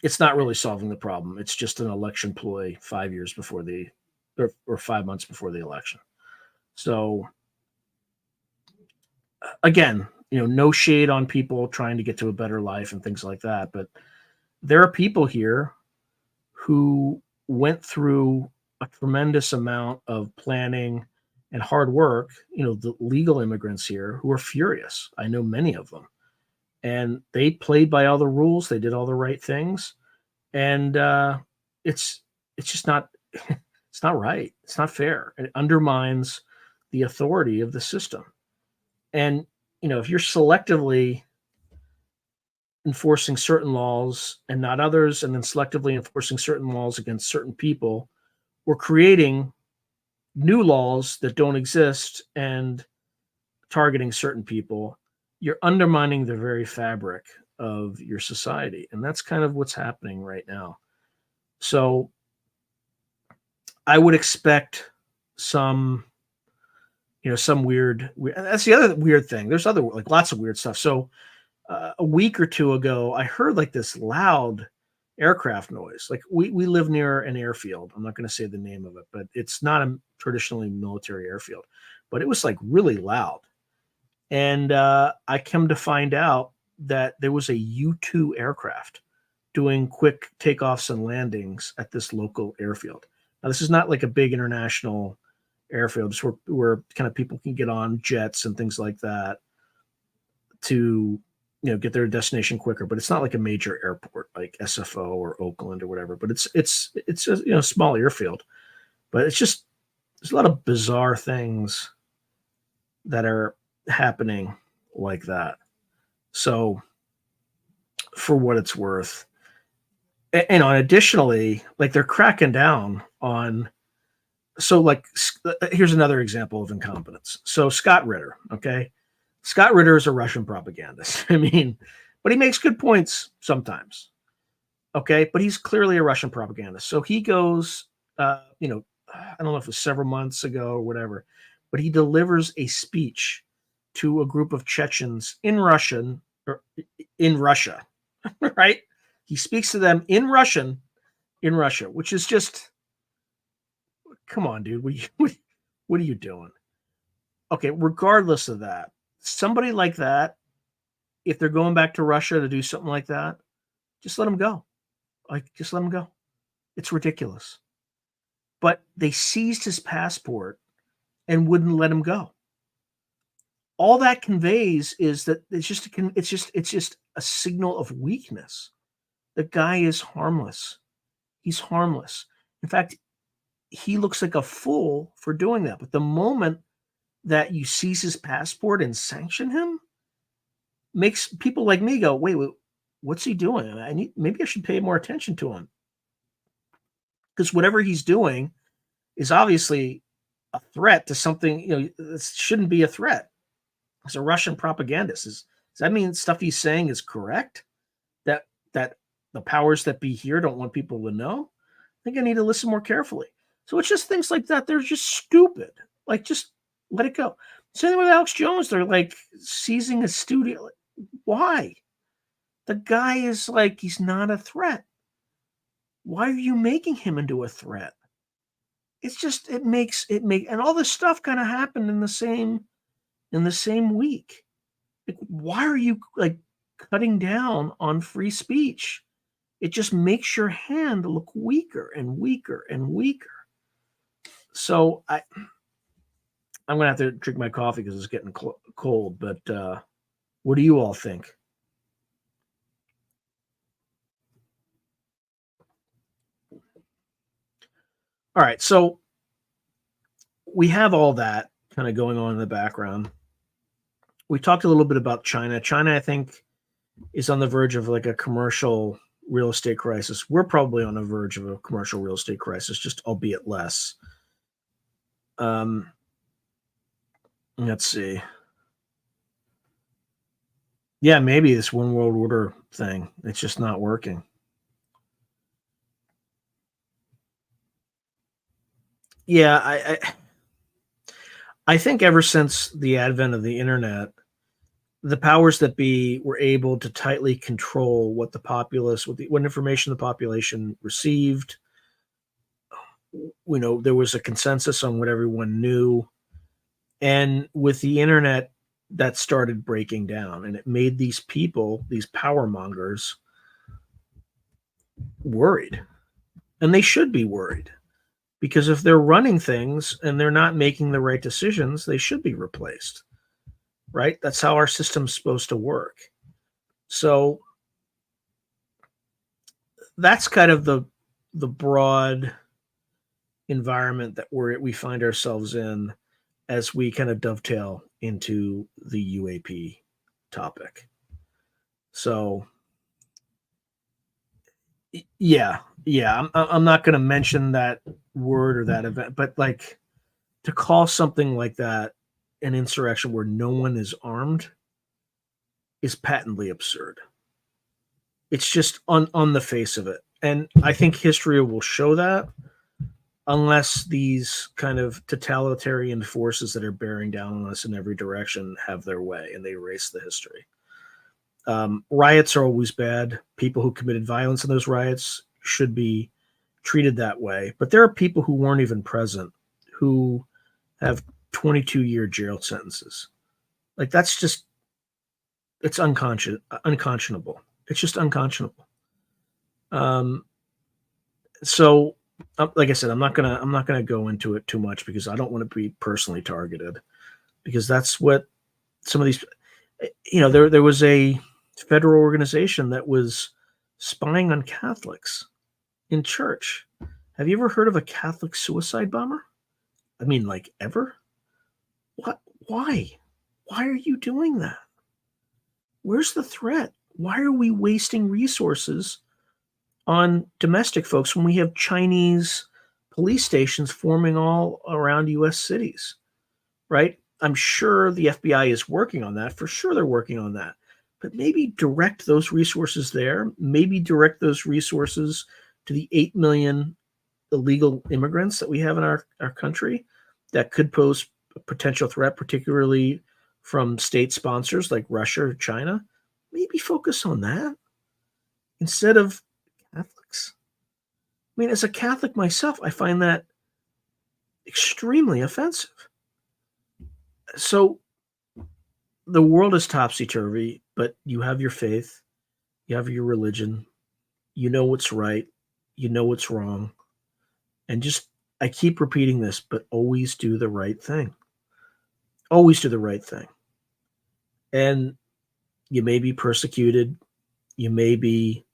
it's not really solving the problem. It's just an election ploy 5 years before or 5 months before the election. So again, no shade on people trying to get to a better life and things like that. But there are people here who went through a tremendous amount of planning and hard work, the legal immigrants here who are furious. I know many of them. And they played by all the rules. They did all the right things. And it's just not it's not right. It's not fair. It undermines the authority of the system. And if you're selectively enforcing certain laws and not others, and then selectively enforcing certain laws against certain people, we're creating new laws that don't exist and targeting certain people. You're undermining the very fabric of your society. And that's kind of what's happening right now. So I would expect some weird, that's the other weird thing. There's other, like, lots of weird stuff. So a week or two ago, I heard like this loud aircraft noise. Like we live near an airfield. I'm not going to say the name of it, but it's not a traditionally military airfield, but it was like really loud. And I come to find out that there was a U-2 aircraft doing quick takeoffs and landings at this local airfield. Now, this is not like a big international airfield, just where kind of people can get on jets and things like that to get their destination quicker. But it's not like a major airport like SFO or Oakland or whatever. But it's a small airfield. But it's just, there's a lot of bizarre things that are happening like that. So for what it's worth, and additionally, like, they're cracking down on, so like, here's another example of incompetence. So Scott Ritter, okay? Scott Ritter is a Russian propagandist. I mean, but he makes good points sometimes. Okay, but he's clearly a Russian propagandist. So he goes, I don't know if it was several months ago or whatever, but he delivers a speech to a group of Chechens in Russia, right? He speaks to them in Russian, which is just, come on, dude. What are you doing? Okay, regardless of that, somebody like that, if they're going back to Russia to do something like that, just let them go. Just let them go. It's ridiculous. But they seized his passport and wouldn't let him go. All that conveys is that it's just a signal of weakness. The guy is harmless. He's harmless. In fact, he looks like a fool for doing that. But the moment that you seize his passport and sanction him, makes people like me go, wait, what's he doing? Maybe I should pay more attention to him. Because whatever he's doing is obviously a threat to something, this shouldn't be a threat. As a Russian propagandist, does that mean stuff he's saying is correct? That the powers that be here don't want people to know? I think I need to listen more carefully. So it's just things like that. They're just stupid. Like, just let it go. Same thing with Alex Jones. They're like seizing a studio. Why? The guy is like, he's not a threat. Why are you making him into a threat? It's just and all this stuff kind of happened in the same week. Like, why are you like cutting down on free speech? It just makes your hand look weaker and weaker and weaker. So I'm gonna have to drink my coffee because it's getting cold. But what do you all think? All right, so we have all that kind of going on in the background. We talked a little bit about China. China, I think, is on the verge of like a commercial real estate crisis. We're probably on the verge of a commercial real estate crisis, just albeit less. Let's see. Yeah, maybe this one world order thing. It's just not working. Yeah, I think ever since the advent of the internet, the powers that be were able to tightly control what the populace, what information the population received. There was a consensus on what everyone knew, and with the internet, that started breaking down, and it made these people, these power mongers, worried, and they should be worried because if they're running things and they're not making the right decisions, they should be replaced. Right? That's how our system's supposed to work. So that's kind of the broad environment that we find ourselves in as we kind of dovetail into the UAP topic. So yeah, I'm not going to mention that word or that event, but like to call something like that an insurrection where no one is armed is patently absurd. It's just on the face of it. And I think history will show that unless these kind of totalitarian forces that are bearing down on us in every direction have their way and they erase the history. Riots are always bad. People who committed violence in those riots should be treated that way. But there are people who weren't even present who have 22-year jail sentences. Like that's just it's unconscionable. It's just unconscionable. So like I said, I'm not gonna go into it too much because I don't want to be personally targeted because that's what some of these there was a federal organization that was spying on Catholics in church. Have you ever heard of a Catholic suicide bomber? I mean, like ever? What? Why? Why are you doing that? Where's the threat? Why are we wasting resources on domestic folks when we have Chinese police stations forming all around US cities, right? I'm sure the FBI is working on that. For sure, they're working on that. But maybe direct those resources there. Maybe direct those resources to the 8 million illegal immigrants that we have in our country that could pose a potential threat, particularly from state sponsors like Russia or China. Maybe focus on that instead of Catholics. I mean, as a Catholic myself, I find that extremely offensive. So the world is topsy-turvy, but you have your faith, you have your religion, you know what's right, you know what's wrong, and just I keep repeating this, but always do the right thing. Always do the right thing. And you may be persecuted, you may be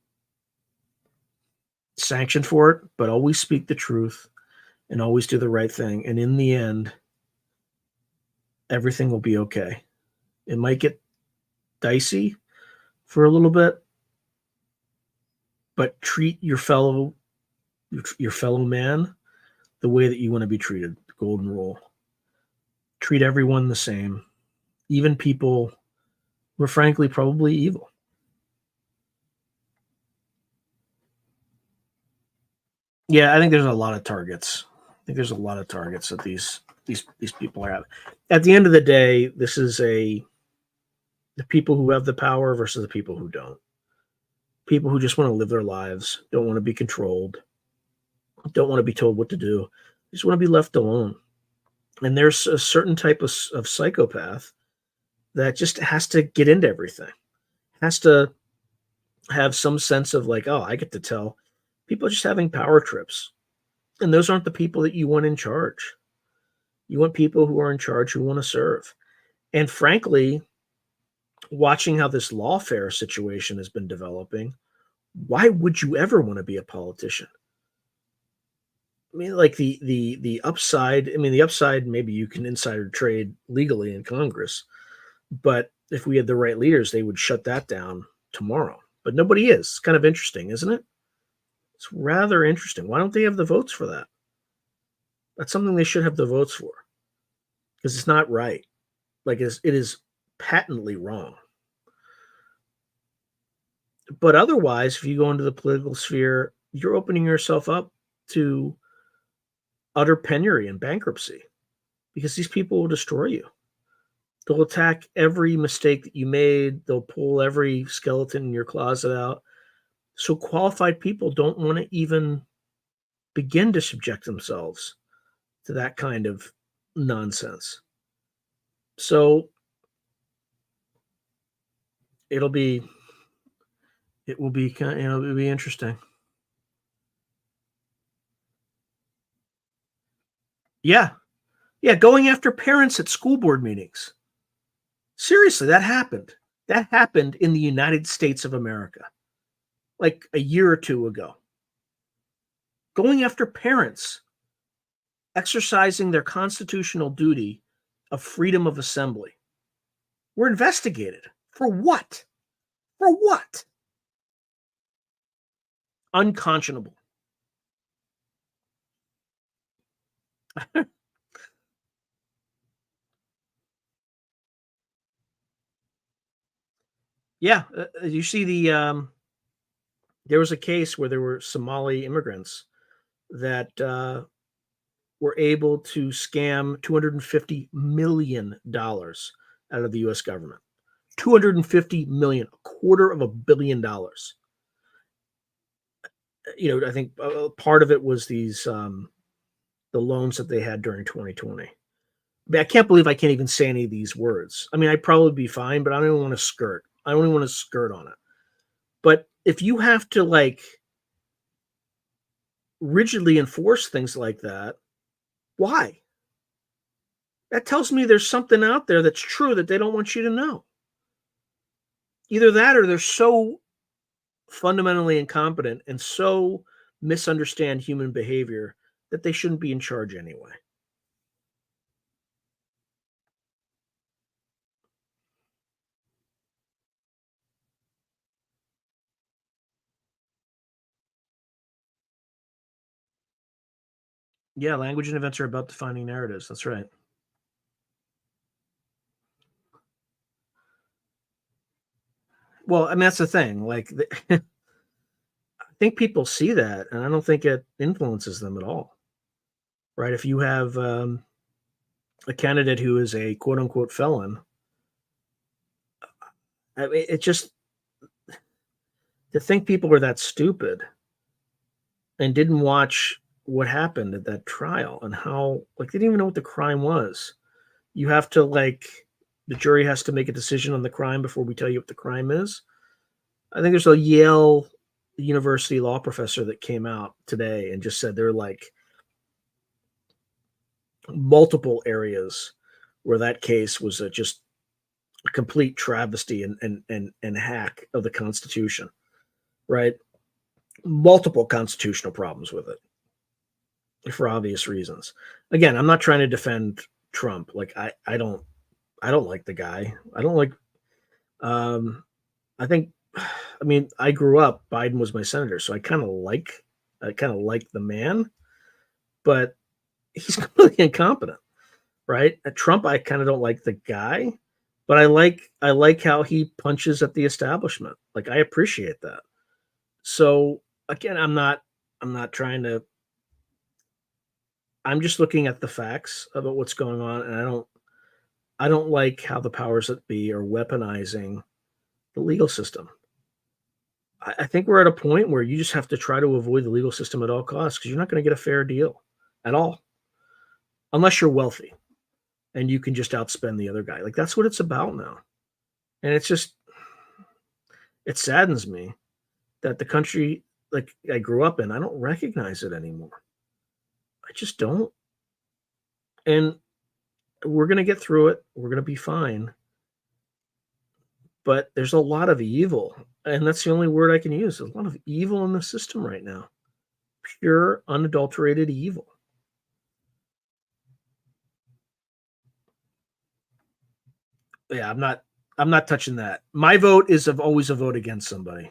sanctioned for it, but always speak the truth and always do the right thing. And in the end, everything will be okay. It might get dicey for a little bit, but treat your fellow man the way that you want to be treated. The golden rule. Treat everyone the same, even people who are frankly probably evil. Yeah, I think there's a lot of targets. I think there's a lot of targets that these people are having. At the end of the day, this is the people who have the power versus the people who don't. people who just want to live their lives, don't want to be controlled, don't want to be told what to do, just want to be left alone. And there's a certain type of psychopath that just has to get into everything, has to have some sense of like, oh, I get to tell. People are just having power trips. And those aren't the people that you want in charge. You want people who are in charge who want to serve. And frankly, watching how this lawfare situation has been developing, why would you ever want to be a politician? I mean, like the upside. I mean, the upside. Maybe you can insider trade legally in Congress, but if we had the right leaders, they would shut that down tomorrow. But nobody is. It's kind of interesting, isn't it? It's rather interesting. Why don't they have the votes for that? That's something they should have the votes for, because it's not right. Like it is patently wrong. But otherwise, if you go into the political sphere, you're opening yourself up to utter penury and bankruptcy, because these people will destroy you. They'll attack every mistake that you made. They'll pull every skeleton in your closet out. So qualified people don't want to even begin to subject themselves to that kind of nonsense. So it will be it'll be interesting. Yeah. Yeah, going after parents at school board meetings. Seriously, that happened. That happened in the United States of America, like a year or two ago. Going after parents exercising their constitutional duty of freedom of assembly. Were investigated. For what? For what? Unconscionable. Yeah, you see there was a case where there were Somali immigrants that were able to scam $250 million out of the U.S. government. 250 million, a quarter of $1 billion. I think part of it was these the loans that they had during 2020. I mean, I can't believe I can't even say any of these words. I mean, I'd probably be fine, but I don't even want to skirt. I don't even want to skirt on it. But if you have to like rigidly enforce things like that, why? That tells me there's something out there that's true that they don't want you to know. Either that or they're so fundamentally incompetent and so misunderstand human behavior that they shouldn't be in charge anyway. Yeah, language and events are about defining narratives. That's right. Well, I mean, that's the thing. Like, I think people see that, and I don't think it influences them at all. Right? If you have a candidate who is a quote unquote felon, I mean, it just to think people are that stupid and didn't watch what happened at that trial and how like they didn't even know what the crime was. You have to like the jury has to make a decision on the crime before we tell you what the crime is. I think there's a Yale University law professor that came out today and just said there are like multiple areas where that case was just a complete travesty and hack of the Constitution, right? Multiple constitutional problems with it for obvious reasons. Again, I'm not trying to defend Trump. Like I don't like the guy. I don't like um I think I mean, I grew up Biden was my senator, so I kind of like the man, but he's completely incompetent, right? Trump I kind of don't like the guy, but I like how he punches at the establishment. Like I appreciate that. So again, I'm not trying to I'm just looking at the facts about what's going on, and I don't like how the powers that be are weaponizing the legal system. I think we're at a point where you just have to try to avoid the legal system at all costs because you're not going to get a fair deal at all, unless you're wealthy and you can just outspend the other guy. Like that's what it's about now. And it's just, it saddens me that the country like I grew up in, I don't recognize it anymore. I just don't. And we're going to get through it. We're going to be fine. But there's a lot of evil. And that's the only word I can use. There's a lot of evil in the system right now. Pure, unadulterated evil. Yeah, I'm not touching that. My vote is always a vote against somebody.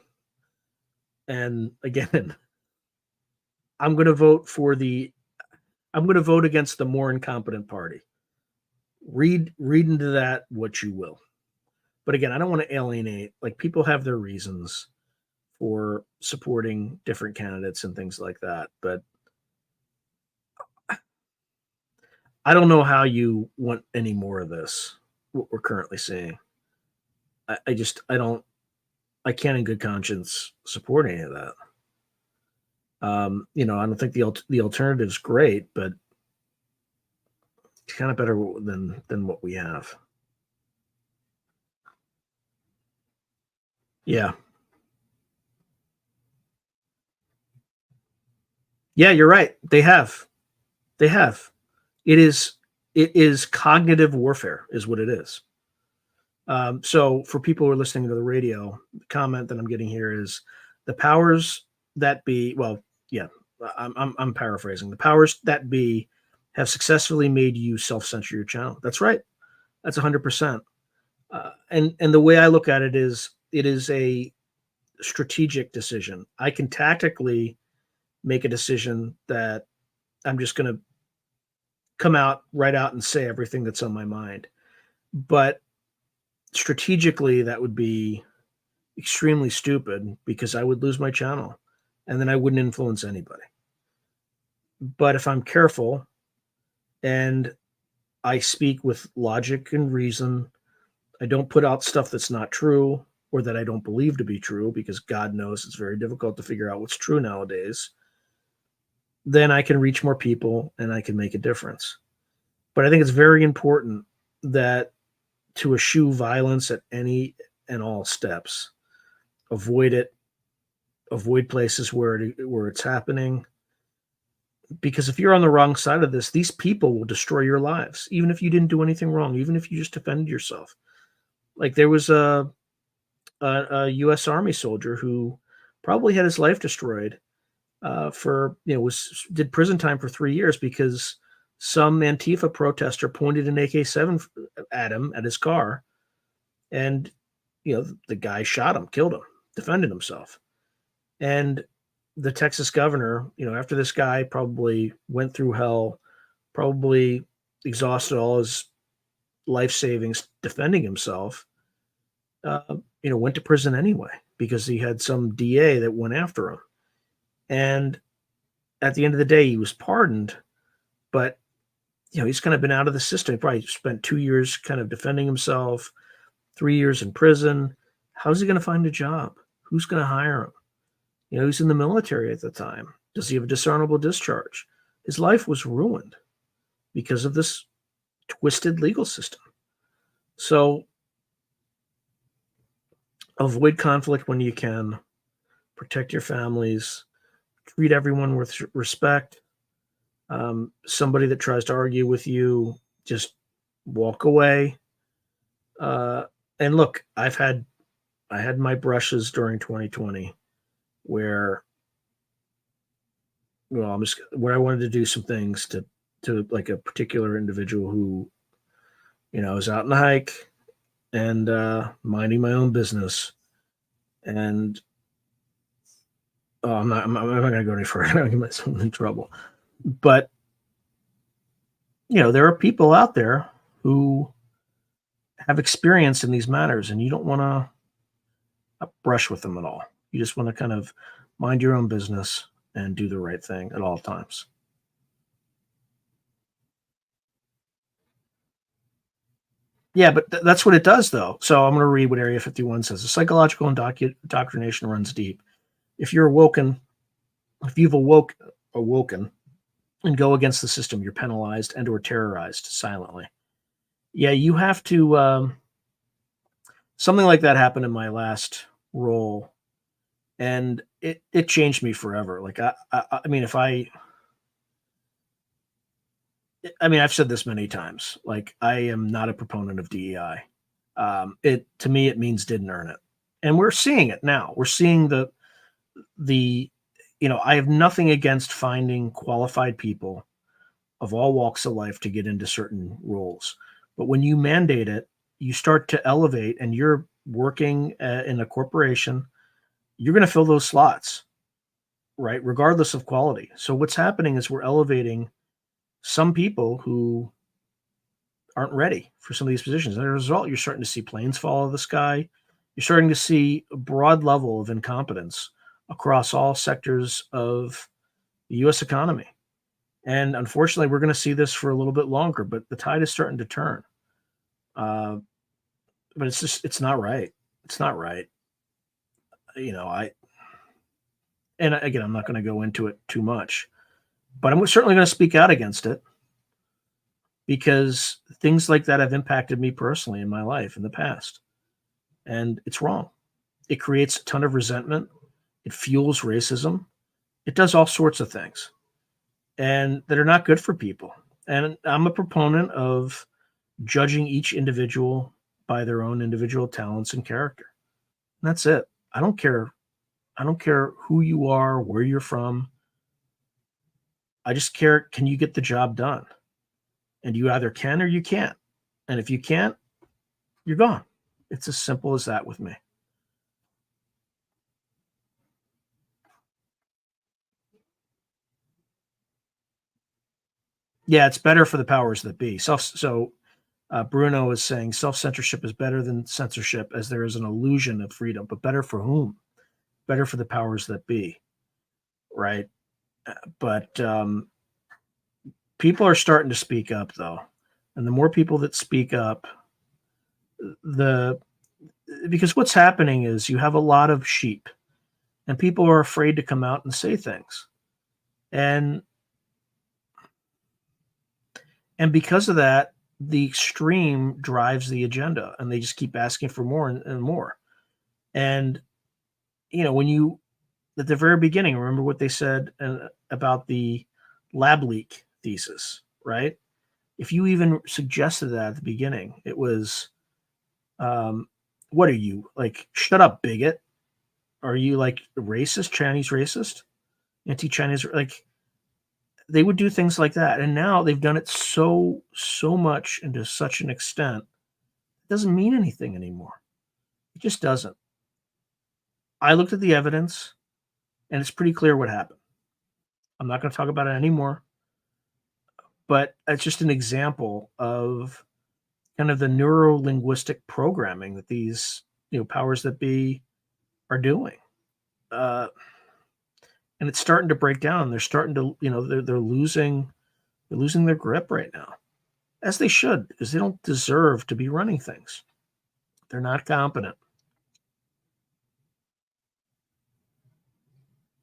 And again, I'm going to vote against the more incompetent party. Read into that what you will. But again, I don't want to alienate. Like people have their reasons for supporting different candidates and things like that. But I don't know how you want any more of this, what we're currently seeing. I can't in good conscience support any of that. I don't think the alternative is great, but it's kind of better than what we have. Yeah. Yeah, you're right. They have. They have. It is cognitive warfare, is what it is. So for people who are listening to the radio, the comment that I'm getting here is the powers that be. Well, yeah, I'm paraphrasing. The powers that be have successfully made you self-censor your channel. That's right. That's 100%. And the way I look at it is a strategic decision. I can tactically make a decision that I'm just going to come out right out and say everything that's on my mind. But strategically, that would be extremely stupid because I would lose my channel and then I wouldn't influence anybody. But if I'm careful and I speak with logic and reason, I don't put out stuff that's not true or that I don't believe to be true because God knows it's very difficult to figure out what's true nowadays, then I can reach more people and I can make a difference. But I think it's very important that to eschew violence at any and all steps, avoid it, avoid places where it's happening. Because if you're on the wrong side of this, these people will destroy your lives, even if you didn't do anything wrong, even if you just defended yourself. Like there was a U.S. Army soldier who probably had his life destroyed did prison time for 3 years because some Antifa protester pointed an AK-7 at him at his car, and the guy shot him, killed him, defended himself. And the Texas governor, after this guy probably went through hell, probably exhausted all his life savings defending himself, went to prison anyway because he had some DA that went after him. And at the end of the day, he was pardoned, but he's kind of been out of the system. He probably spent 2 years kind of defending himself, 3 years in prison. How's he going to find a job? Who's going to hire him? He's in the military at the time. Does he have a dishonorable discharge? His life was ruined because of this twisted legal system. So avoid conflict when you can, protect your families, treat everyone with respect. Somebody that tries to argue with you, just walk away. And look, I had my brushes during 2020 where I wanted to do some things to like a particular individual who, was out on a hike and minding my own business. And I'm not going to go any further. I'm going to get myself in trouble. But there are people out there who have experience in these matters, and you don't want to brush with them at all. You just want to kind of mind your own business and do the right thing at all times. Yeah, but that's what it does, though. So I'm going to read what Area 51 says. The psychological indoctrination runs deep. If you're awoken, if you've awoken and go against the system, you're penalized and or terrorized silently. Yeah, you have to. Something like that happened in my last role, and it changed me forever. Like I mean, if I mean, I've said this many times. Like, I am not a proponent of DEI. It to me, it means didn't earn it, and we're seeing it now. We're seeing the I have nothing against finding qualified people of all walks of life to get into certain roles, but when you mandate it, you start to elevate, and you're working in a corporation. You're going to fill those slots, right? Regardless of quality. So what's happening is we're elevating some people who aren't ready for some of these positions. And as a result, you're starting to see planes fall out of the sky. You're starting to see a broad level of incompetence across all sectors of the U.S. economy. And unfortunately, we're going to see this for a little bit longer, but the tide is starting to turn. Uh, but it's not right. It's not right. And again, I'm not going to go into it too much, but I'm certainly going to speak out against it because things like that have impacted me personally in my life in the past. And it's wrong. It creates a ton of resentment. It fuels racism. It does all sorts of things and that are not good for people. And I'm a proponent of judging each individual by their own individual talents and character. And that's it. I don't care. I don't care who you are, where you're from. I just care, can you get the job done? And you either can or you can't. And if you can't, you're gone. It's as simple as that with me. Yeah, it's better for the powers that be. Bruno is saying self censorship is better than censorship as there is an illusion of freedom, but better for whom? Better for the powers that be, right? But people are starting to speak up, though. And the more people that speak up, the because what's happening is you have a lot of sheep and people are afraid to come out and say things. And because of that, the extreme drives the agenda and they just keep asking for more and more. And when you at the very beginning, remember what they said about the lab leak thesis, right? If you even suggested that at the beginning, it was, what are you, like, shut up, bigot? Are you like racist, Chinese racist, anti-Chinese? Like, they would do things like that. And now they've done it so much and to such an extent, it doesn't mean anything anymore. It just doesn't. I looked at the evidence and it's pretty clear what happened. I'm not going to talk about it anymore, but it's just an example of kind of the neuro linguistic programming that these powers that be are doing. Uh, and it's starting to break down. They're starting to, they're losing their grip right now, as they should, because they don't deserve to be running things. They're not competent.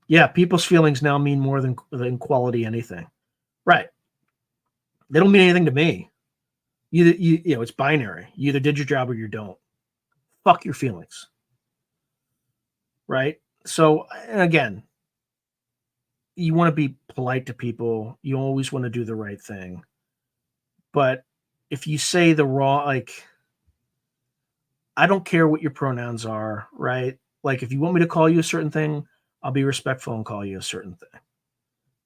Yeah, people's feelings now mean more than quality anything. Right. They don't mean anything to me. It's binary. You either did your job or you don't. Fuck your feelings. Right? So, and again, you want to be polite to people. You always want to do the right thing. But if you say the wrong, like, I don't care what your pronouns are, right? Like, if you want me to call you a certain thing, I'll be respectful and call you a certain thing.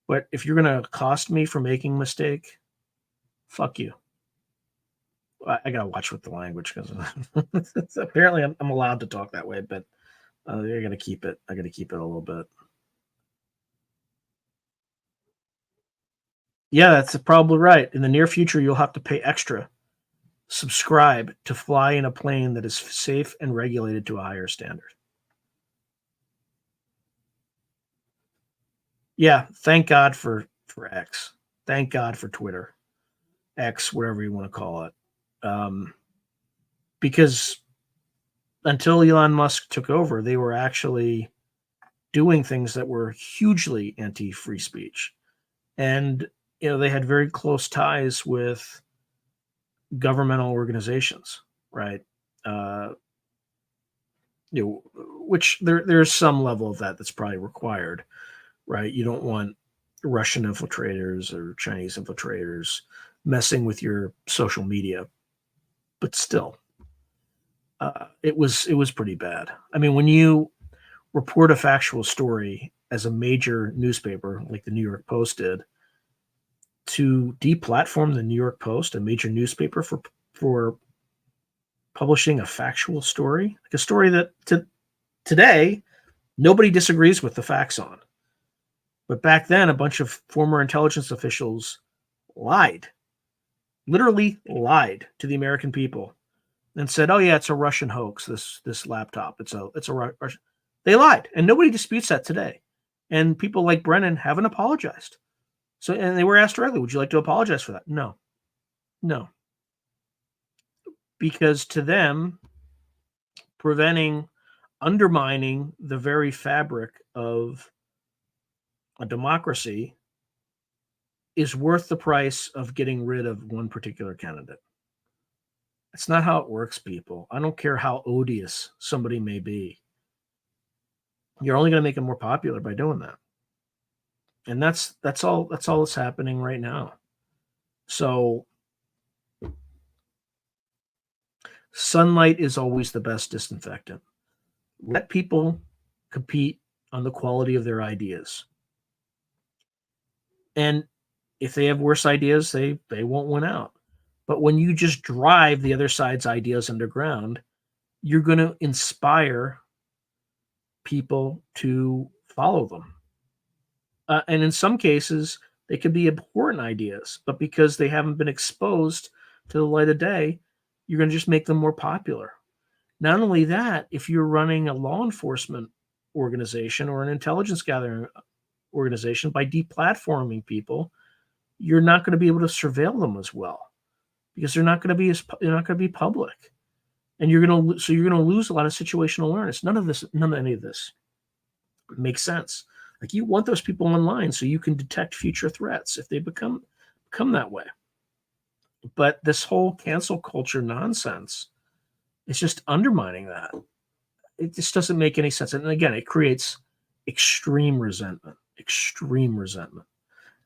But if you're going to cost me for making a mistake, fuck you. I gotta watch with the language because apparently I'm allowed to talk that way, but I gotta keep it. I gotta keep it a little bit. Yeah, that's probably right. In the near future, you'll have to pay extra, subscribe to fly in a plane that is safe and regulated to a higher standard. Yeah, thank God for X. Thank God for Twitter, X, whatever you want to call it. because until Elon Musk took over, they were actually doing things that were hugely anti-free speech. And they had very close ties with governmental organizations, right? Uh, which there's some level of that's probably required, right? You don't want Russian infiltrators or Chinese infiltrators messing with your social media, but still, it was pretty bad. I mean, when you report a factual story as a major newspaper like the New York Post did, to deplatform the New York Post, a major newspaper, for publishing a factual story, like a story that today nobody disagrees with the facts on. But back then, a bunch of former intelligence officials lied, literally lied to the American people, and said, "Oh yeah, it's a Russian hoax. This laptop, it's a Russian." They lied, and nobody disputes that today. And people like Brennan haven't apologized. So, and they were asked directly, "Would you like to apologize for that?" No, no, because to them, undermining the very fabric of a democracy is worth the price of getting rid of one particular candidate. That's not how it works, people. I don't care how odious somebody may be. You're only going to make them more popular by doing that. And that's all that's happening right now. So sunlight is always the best disinfectant. Let people compete on the quality of their ideas. And if they have worse ideas, they won't win out. But when you just drive the other side's ideas underground, you're going to inspire people to follow them. And in some cases, they could be important ideas, but because they haven't been exposed to the light of day, you're going to just make them more popular. Not only that, if you're running a law enforcement organization or an intelligence gathering organization, by deplatforming people, you're not going to be able to surveil them as well because they're not going to be public, and you're going to lose a lot of situational awareness. None of any of this makes sense. Like, you want those people online so you can detect future threats if they become that way. But this whole cancel culture nonsense is just undermining that. It just doesn't make any sense. And again, it creates extreme resentment.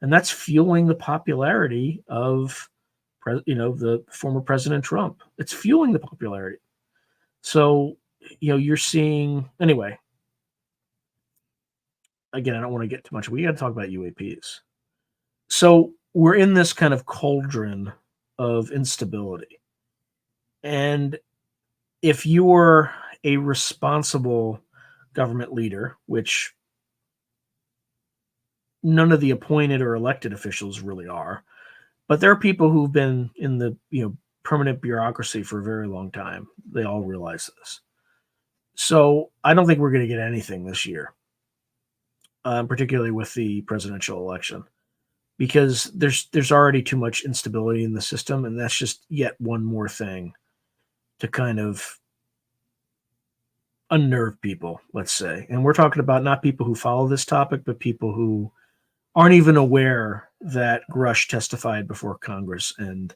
And that's fueling the popularity of the former President Trump. It's fueling the popularity. So, you're seeing, anyway, again, I don't want to get too much. We got to talk about UAPs. So we're in this kind of cauldron of instability. And if you're a responsible government leader, which none of the appointed or elected officials really are, but there are people who've been in the permanent bureaucracy for a very long time. They all realize this. So I don't think we're going to get anything this year, particularly with the presidential election, because there's already too much instability in the system, and that's just yet one more thing to kind of unnerve people, let's say. And we're talking about not people who follow this topic, but people who aren't even aware that Grush testified before Congress and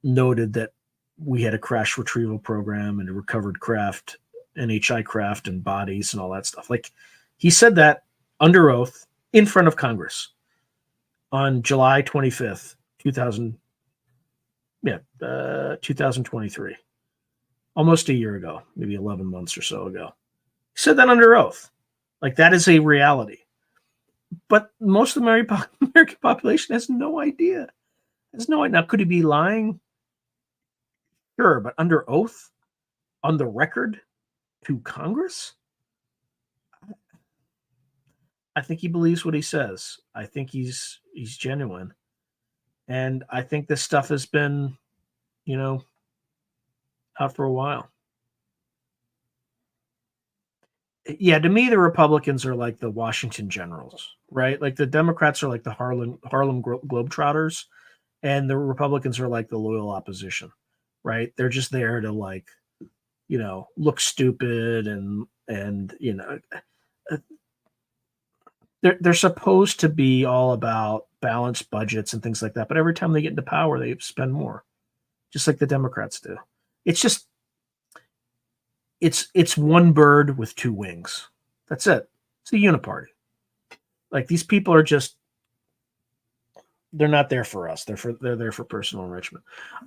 noted that we had a crash retrieval program and a recovered craft, NHI craft and bodies and all that stuff. Like, he said that under oath in front of Congress on July 25th, 2023, almost a year ago, maybe 11 months or so ago. He said that under oath. Like, that is a reality. But most of the American population has no idea. Now, could he be lying? Sure, but under oath, on the record, to Congress? I think he believes what he says. I think he's genuine. And I think this stuff has been, out for a while. Yeah, to me, the Republicans are like the Washington Generals, right? Like, the Democrats are like the Harlem Globetrotters, and the Republicans are like the loyal opposition. right? They're just there to like, look stupid and uh, they're supposed to be all about balanced budgets and things like that. But every time they get into power, they spend more, just like the Democrats do. It's just it's one bird with two wings. That's it. It's a uniparty. Like these people are just they're not there for us. They're there for personal enrichment,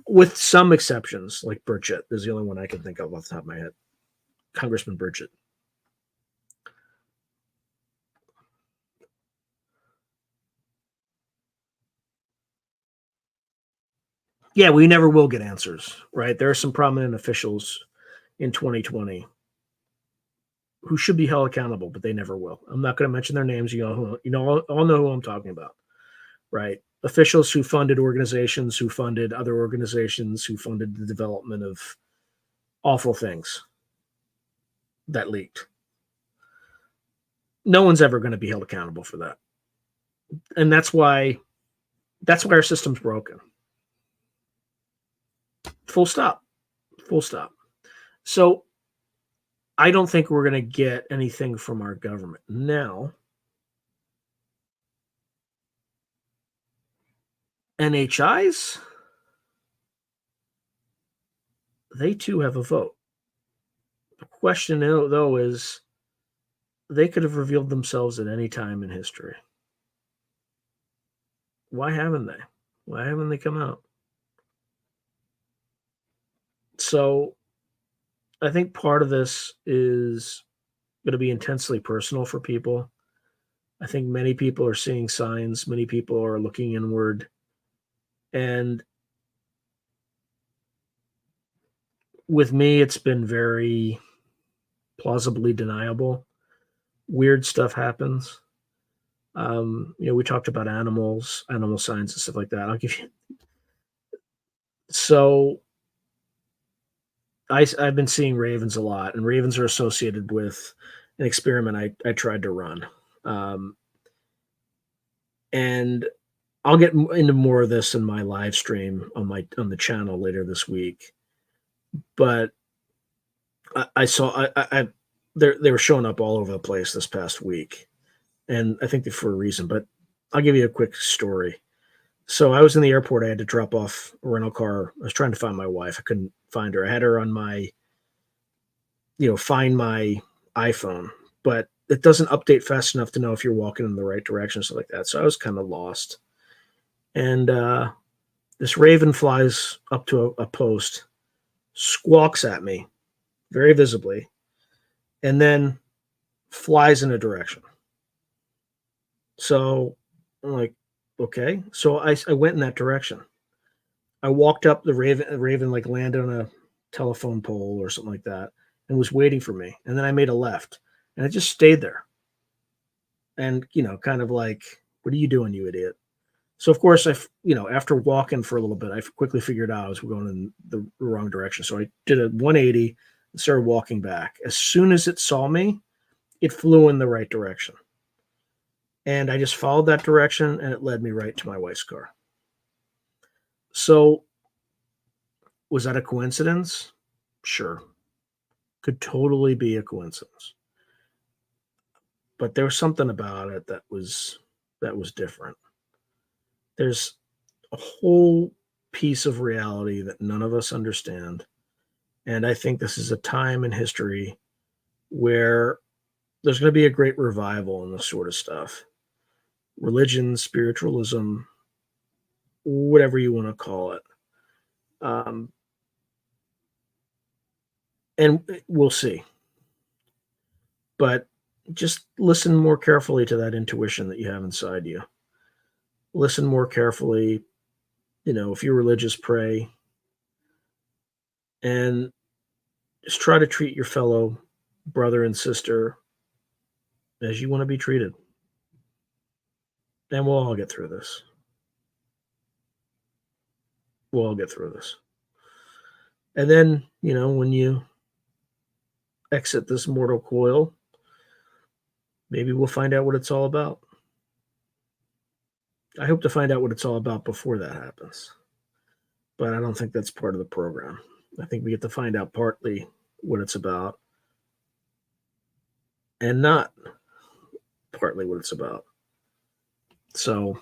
with some exceptions. Like Burchett is the only one I can think of off the top of my head. Congressman Burchett. Yeah, we never will get answers, right? There are some prominent officials in 2020 who should be held accountable, but they never will. I'm not going to mention their names. All know who I'm talking about, right? Officials who funded organizations, who funded other organizations, who funded the development of awful things that leaked. No one's ever going to be held accountable for that, and that's why our system's broken. Full stop. Full stop. So I don't think we're going to get anything from our government now. NHIs, they too have a vote. The question, though, is they could have revealed themselves at any time in history. Why haven't they? Why haven't they come out? So I think part of this is going to be intensely personal for people. I think many people are seeing signs, many people are looking inward. And with me, it's been very plausibly deniable. Weird stuff happens. We talked about animal science and stuff like that. I'll give you. So I've been seeing ravens a lot, and ravens are associated with an experiment I tried to run. And I'll get into more of this in my live stream on the channel later this week. But I saw they were showing up all over the place this past week, and I think they're for a reason. But I'll give you a quick story. So I was in the airport. I had to drop off a rental car. I was trying to find my wife. I couldn't find her. I had her on my, find my iPhone, but it doesn't update fast enough to know if you're walking in the right direction, stuff like that. So I was kind of lost. And this raven flies up to a post, squawks at me very visibly, and then flies in a direction. So I'm like, okay. So I went in that direction. I walked up the raven like landed on a telephone pole or something like that and was waiting for me. And then I made a left and I just stayed there. And, kind of like, what are you doing, you idiot? So of course after walking for a little bit, I quickly figured out I was going in the wrong direction. So I did a 180 and started walking back. As soon as it saw me, it flew in the right direction. And I just followed that direction and it led me right to my wife's car. So was that a coincidence? Sure. Could totally be a coincidence. But there was something about it that was different. There's a whole piece of reality that none of us understand. And I think this is a time in history where there's going to be a great revival in this sort of stuff. Religion, spiritualism, whatever you want to call it. And we'll see. But just listen more carefully to that intuition that you have inside you. Listen more carefully. If you're religious, pray. And just try to treat your fellow brother and sister as you want to be treated. And we'll all get through this. We'll all get through this. And then, when you exit this mortal coil, maybe we'll find out what it's all about. I hope to find out what it's all about before that happens. but I don't think that's part of the program. I think we get to find out partly what it's about and not partly what it's about. So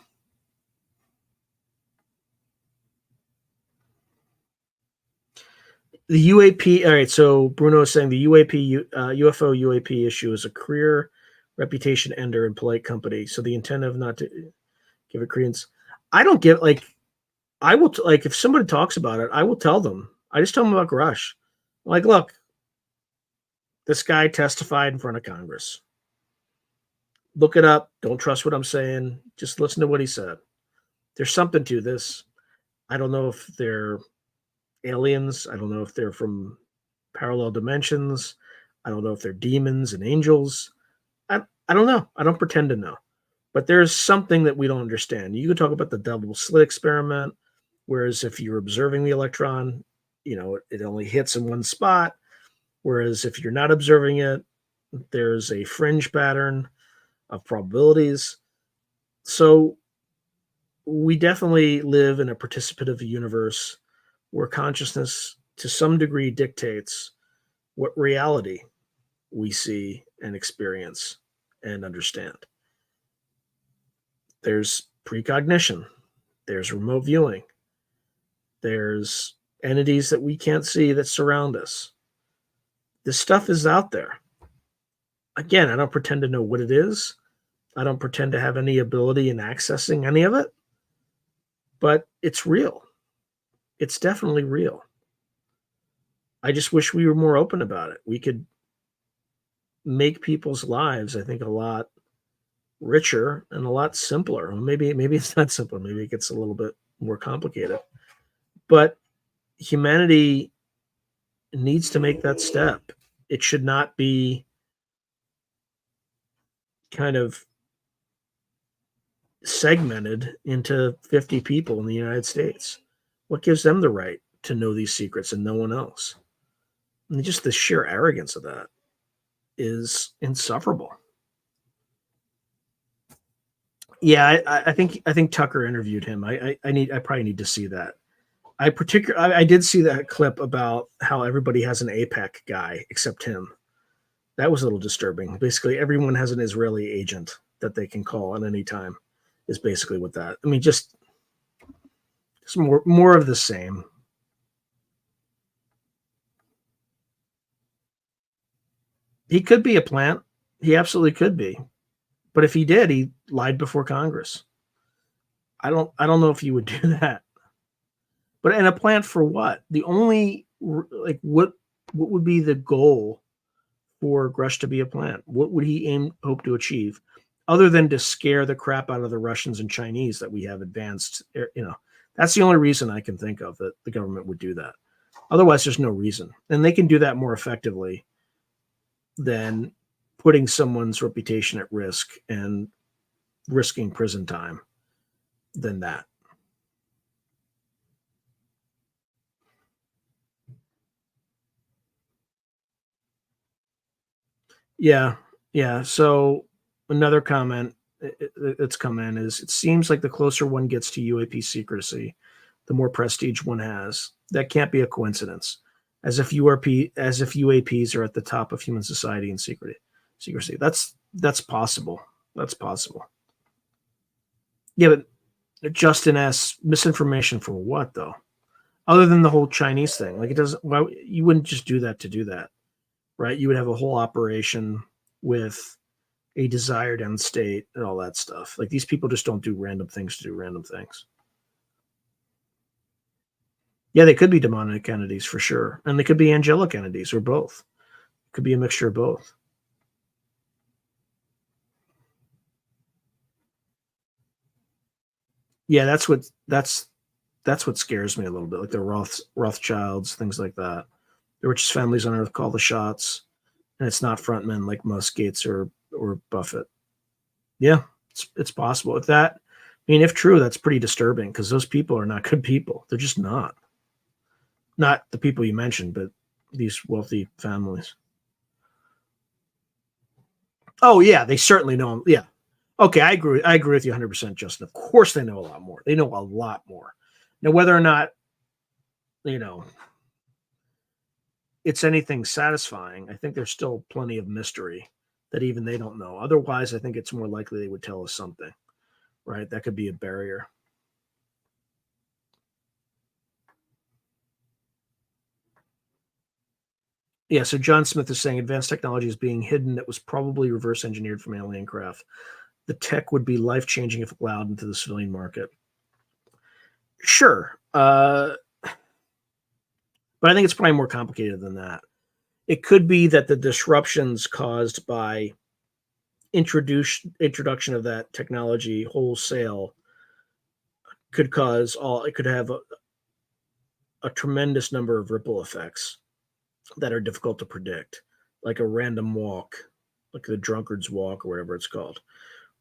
the UAP, all right, so Bruno is saying the UFO UAP issue is a career reputation ender and polite company. So the intent of not to give it credence. I don't give, like, I will, like, if somebody talks about it, I will tell them. I just tell them about Grush. Like, look, this guy testified in front of Congress. Look it up. Don't trust what I'm saying. Just listen to what he said. There's something to this. I don't know if they're aliens. I don't know if they're from parallel dimensions. I don't know if they're demons and angels. I don't know. I don't pretend to know. But there's something that we don't understand. You could talk about the double slit experiment, whereas if you're observing the electron, it only hits in one spot. Whereas if you're not observing it, there's a fringe pattern of probabilities. So we definitely live in a participative universe where consciousness to some degree dictates what reality we see and experience and understand. There's precognition, there's remote viewing, there's entities that we can't see that surround us. This stuff is out there. Again, I don't pretend to know what it is. I don't pretend to have any ability in accessing any of it, but it's real. It's definitely real. I just wish we were more open about it. We could make people's lives, I think, a lot richer and a lot simpler. Maybe it's not simpler. Maybe it gets a little bit more complicated. But humanity needs to make that step. It should not be kind of segmented into 50 people in the United States. What gives them the right to know these secrets and no one else? And just the sheer arrogance of that is insufferable. Yeah, I think Tucker interviewed him. I probably need to see that. I did see that clip about how everybody has an APEC guy except him. That was a little disturbing. Basically, everyone has an Israeli agent that they can call at any time. Is basically what that. I mean, just more of the same. He could be a plant. He absolutely could be. But if he did, he lied before Congress. I don't know if you would do that. But in a plant for what? The only, like, what would be the goal for Grush to be a plant? What would he hope to achieve, other than to scare the crap out of the Russians and Chinese that we have advanced? That's the only reason I can think of that the government would do that. Otherwise, there's no reason, and they can do that more effectively than putting someone's reputation at risk and risking prison time than that. Yeah. So another comment that's come in is, it seems like the closer one gets to UAP secrecy, the more prestige one has. That can't be a coincidence. As if UAPs are at the top of human society in secrecy. That's possible. That's possible. Yeah, but Justin asks, misinformation for what though? Other than the whole Chinese thing, like, it doesn't. Why you wouldn't just do that to do that, right? You would have a whole operation with a desired end state and all that stuff. Like, these people just don't do random things to do random things. Yeah, they could be demonic entities for sure, and they could be angelic entities, or both. It could be a mixture of both. Yeah, that's what scares me a little bit. Like the Rothschilds, things like that. The richest families on earth call the shots, and it's not frontmen like Musk, Gates, or Buffett. Yeah, it's possible. If true, that's pretty disturbing, because those people are not good people. They're just not. Not the people you mentioned, but these wealthy families. Oh yeah, they certainly know. Yeah. Okay, I agree with you 100%, Justin. Of course they know a lot more. They know a lot more. Now, whether or not you know, it's anything satisfying, I think there's still plenty of mystery that even they don't know. Otherwise, I think it's more likely they would tell us something, right? That could be a barrier. Yeah, so John Smith is saying advanced technology is being hidden that was probably reverse engineered from alien craft. The tech would be life changing if allowed into the civilian market. Sure. But I think it's probably more complicated than that. It could be that the disruptions caused by introduction of that technology wholesale could cause it could have a tremendous number of ripple effects that are difficult to predict, like a random walk, like the drunkard's walk or whatever it's called,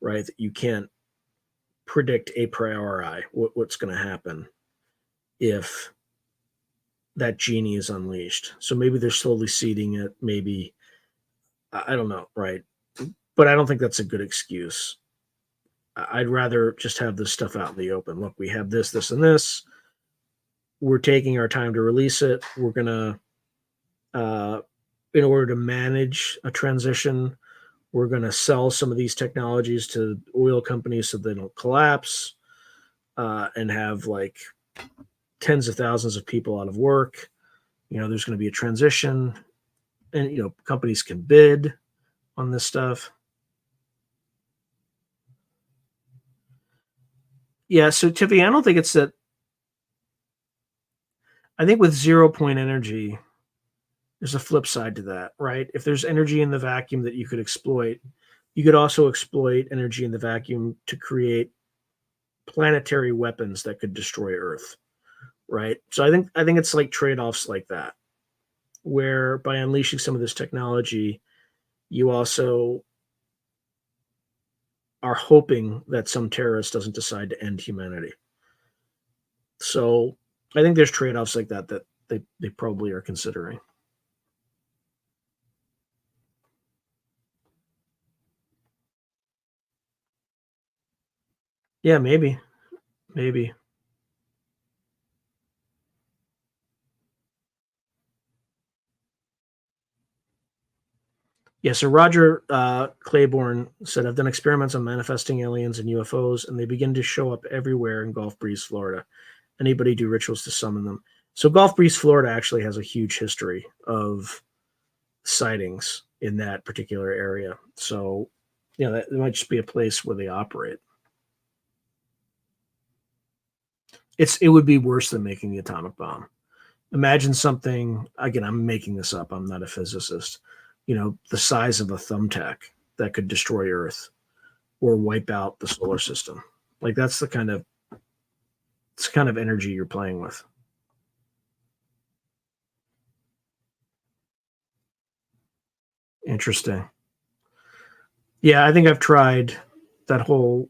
right? You can't predict a priori what's going to happen if that genie is unleashed. So maybe they're slowly seeding it. Maybe, I don't know, right? But I don't think that's a good excuse. I'd rather just have this stuff out in the open. Look, we have this, this, and this. We're taking our time to release it. We're going to, in order to manage a transition, we're going to sell some of these technologies to oil companies so they don't collapse and have like tens of thousands of people out of work. There's going to be a transition, and companies can bid on this stuff. Yeah, so Tiffany, I don't think it's that. I think with 0 point energy, there's a flip side to that, right? If there's energy in the vacuum that you could exploit, you could also exploit energy in the vacuum to create planetary weapons that could destroy Earth, right? So I think it's like trade-offs like that, where by unleashing some of this technology, you also are hoping that some terrorist doesn't decide to end humanity. So I think there's trade-offs like that they probably are considering. Yeah, maybe. Yeah, so Roger Claiborne said, I've done experiments on manifesting aliens and UFOs, and they begin to show up everywhere in Gulf Breeze, Florida. Anybody do rituals to summon them? So Gulf Breeze, Florida actually has a huge history of sightings in that particular area. So, that might just be a place where they operate. It would be worse than making the atomic bomb. Imagine something, again, I'm making this up, I'm not a physicist, the size of a thumbtack that could destroy Earth or wipe out the solar system. Like that's the kind of energy you're playing with. Interesting. Yeah, I think I've tried that whole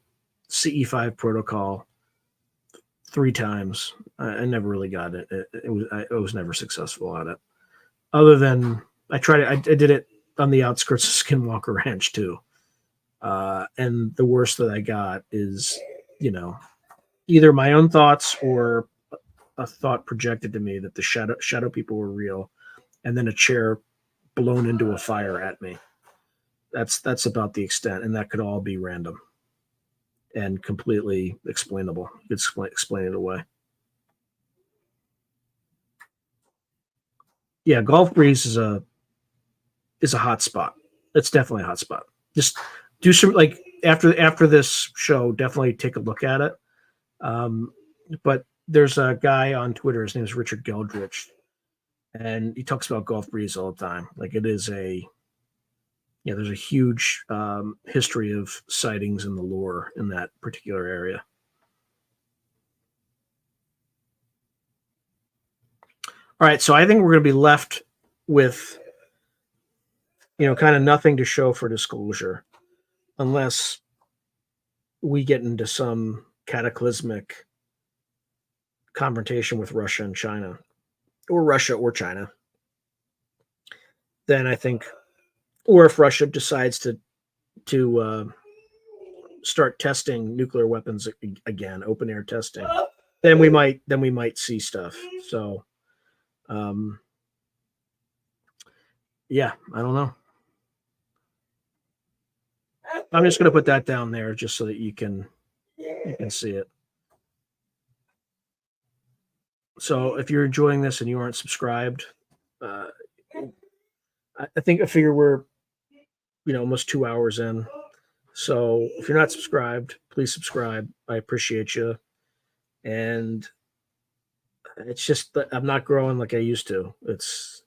CE5 protocol 3 times. I never really got it. I was never successful at it. Other than I tried it, I did it on the outskirts of Skinwalker Ranch too. And the worst that I got is, either my own thoughts or a thought projected to me that the shadow people were real, and then a chair blown into a fire at me. That's about the extent, and that could all be random and completely explainable. You could explain it away. Yeah, Gulf Breeze is a hot spot. It's definitely a hot spot. Just do some like after this show, definitely take a look at it. But there's a guy on Twitter. His name is Richard Geldrich, and he talks about Gulf Breeze all the time. Like it is there's a huge history of sightings and the lore in that particular area. All right, so I think we're going to be left with kind of nothing to show for disclosure unless we get into some cataclysmic confrontation with Russia and China, or Russia or China. Then I think, or if Russia decides to start testing nuclear weapons again, open air testing, then we might see stuff. So Yeah, I don't know. I'm just going to put that down there just so that you can see it. So if you're enjoying this and you aren't subscribed, uh, I figure we're almost 2 hours in. So if you're not subscribed, please subscribe. I appreciate you. And it's just that I'm not growing like I used to. It's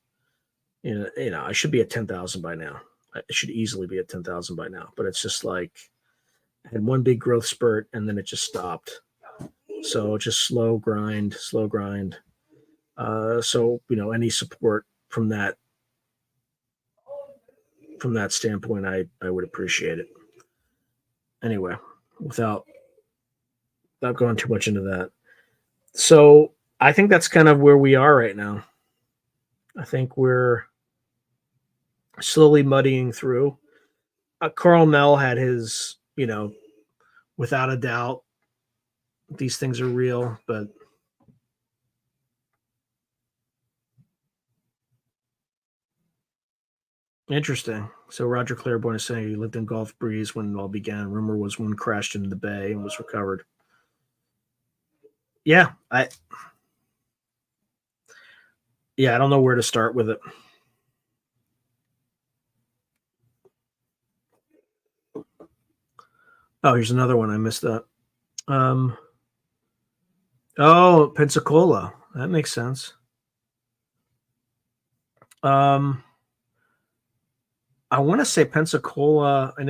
I should be at 10,000 by now. I should easily be at 10,000 by now. But it's just like I had one big growth spurt and then it just stopped. So just slow grind, slow grind. So any support from that standpoint, I would appreciate it. Anyway, without going too much into that. So I think that's kind of where we are right now. I think we're slowly muddying through. Carl Nell had his, without a doubt, these things are real, but interesting. So Roger Claiborne is saying he lived in Gulf Breeze when it all began. Rumor was one crashed into the bay and was recovered. Yeah, I don't know where to start with it. Oh, here's another one. I missed that. Pensacola. That makes sense. I want to say Pensacola. I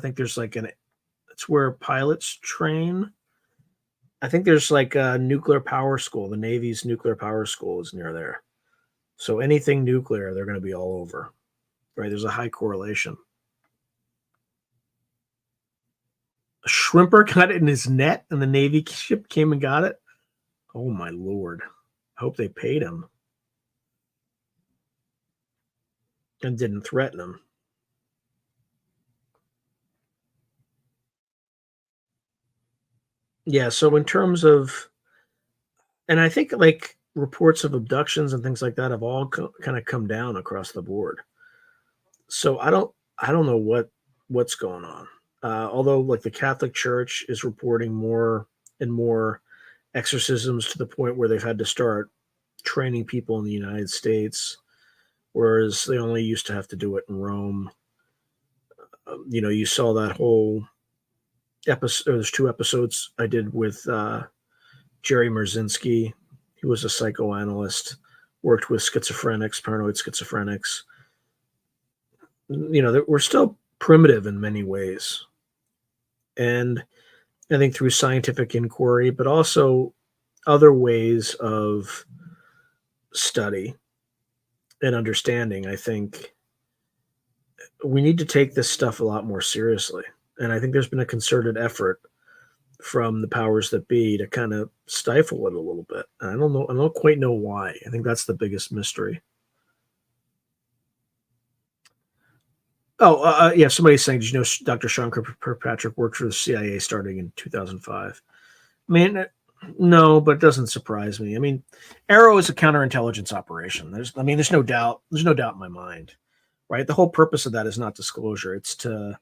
think there's like it's where pilots train. I think there's like a nuclear power school. The Navy's nuclear power school is near there. So anything nuclear, they're going to be all over, right? There's a high correlation. A shrimper got it in his net and the Navy ship came and got it. Oh my Lord. I hope they paid him and didn't threaten him. Yeah. So in terms of, and I think like reports of abductions and things like that have all kind of come down across the board. So I don't know what's going on. Although like the Catholic Church is reporting more and more exorcisms to the point where they've had to start training people in the United States, whereas they only used to have to do it in Rome. You saw that whole episode. There's 2 episodes I did with Jerry Merzinski. He was a psychoanalyst, worked with schizophrenics, paranoid schizophrenics. We're still primitive in many ways. And I think through scientific inquiry, but also other ways of study and understanding, I think we need to take this stuff a lot more seriously. And I think there's been a concerted effort from the powers that be to kind of stifle it a little bit. I don't quite know why. I think that's the biggest mystery. Oh, yeah. Somebody's saying, did you know Dr. Sean Patrick worked for the CIA starting in 2005? I mean, no, but it doesn't surprise me. I mean, Arrow is a counterintelligence operation. There's no doubt. There's no doubt in my mind, right? The whole purpose of that is not disclosure. It's to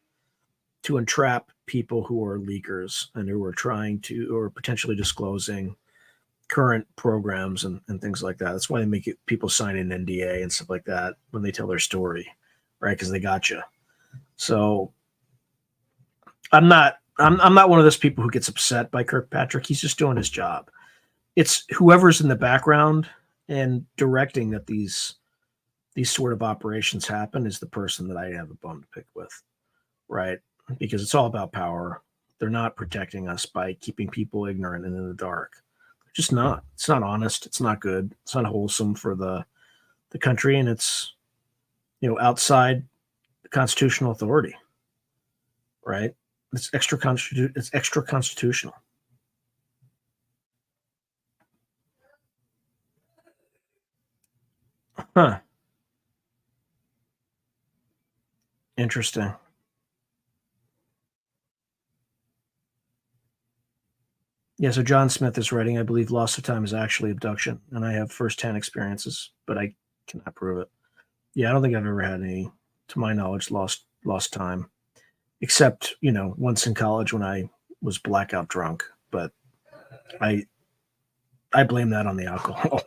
entrap people who are leakers and who are trying to or potentially disclosing current programs and things like that. That's why they make people sign an NDA and stuff like that when they tell their story, right? Because they got you. So I'm not one of those people who gets upset by Kirkpatrick. He's just doing his job. It's whoever's in the background and directing that these sort of operations happen is the person that I have a bone to pick with, right? Because it's all about power. They're not protecting us by keeping people ignorant and in the dark. They're just not. It's not honest. It's not good. It's not wholesome for the country, and it's outside the constitutional authority, right? It's extra constitutional. Huh. Interesting. Yeah, so John Smith is writing, I believe loss of time is actually abduction, and I have firsthand experiences, but I cannot prove it. Yeah, I don't think I've ever had any, to my knowledge, lost time, except once in college when I was blackout drunk. But I I blame that on the alcohol.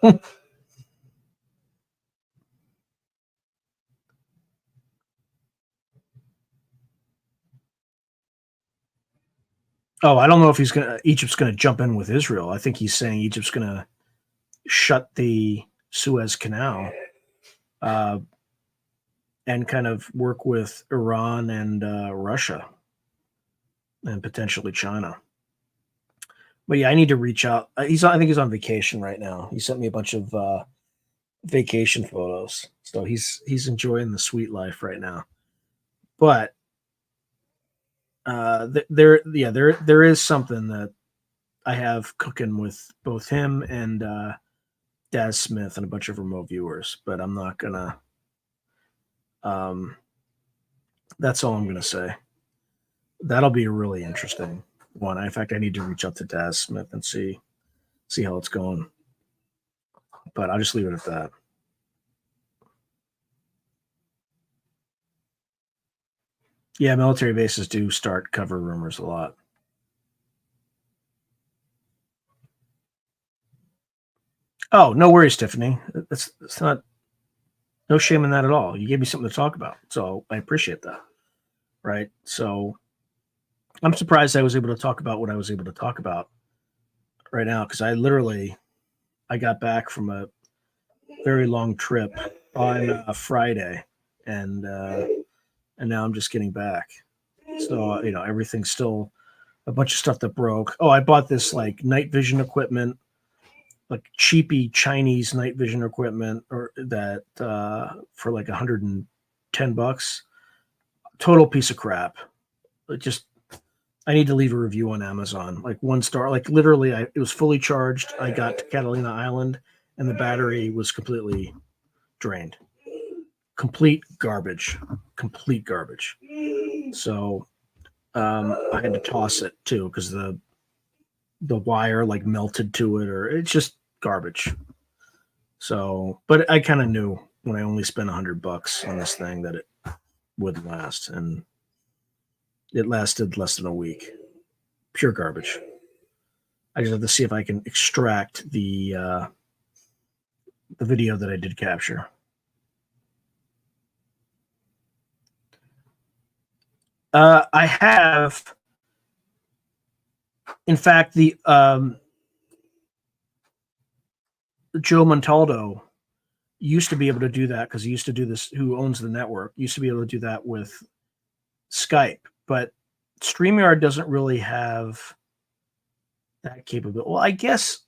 Oh, I don't know if Egypt's gonna jump in with Israel. I think he's saying Egypt's gonna shut the Suez Canal, uh, and kind of work with Iran and Russia and potentially China. But yeah, I need to reach out. I think he's on vacation right now. He sent me a bunch of vacation photos, so he's enjoying the sweet life right now. But there is something that I have cooking with both him and Daz Smith and a bunch of remote viewers. But I'm not gonna. Um, that's all I'm gonna say. That'll be a really interesting one. In fact, I need to reach out to Daz Smith and see how it's going. But I'll just leave it at that. Yeah, military bases do start cover rumors a lot. Oh, no worries, Tiffany. It's not no shame in that at all. You gave me something to talk about, so I appreciate that. Right. So I'm surprised I was able to talk about what I was able to talk about right now because I got back from a very long trip on a Friday, and and now I'm just getting back. So everything's still a bunch of stuff that broke. Oh, I bought this like night vision equipment, like cheapy Chinese night vision equipment, or that for like $110. Total piece of crap. It just I need to leave a review on Amazon. Like 1 star. Like literally, it was fully charged. I got to Catalina Island, and the battery was completely drained. Complete garbage. Complete garbage. So I had to toss it too because the wire like melted to it, or it's just garbage. So, but I kind of knew when I only spent $100 on this thing that it wouldn't last, and it lasted less than a week. Pure garbage. I just have to see if I can extract the video that I did capture. I have, in fact, the Joe Montaldo used to be able to do that because he used to do this. Who owns the network used to be able to do that with Skype, but StreamYard doesn't really have that capability. Well, I guess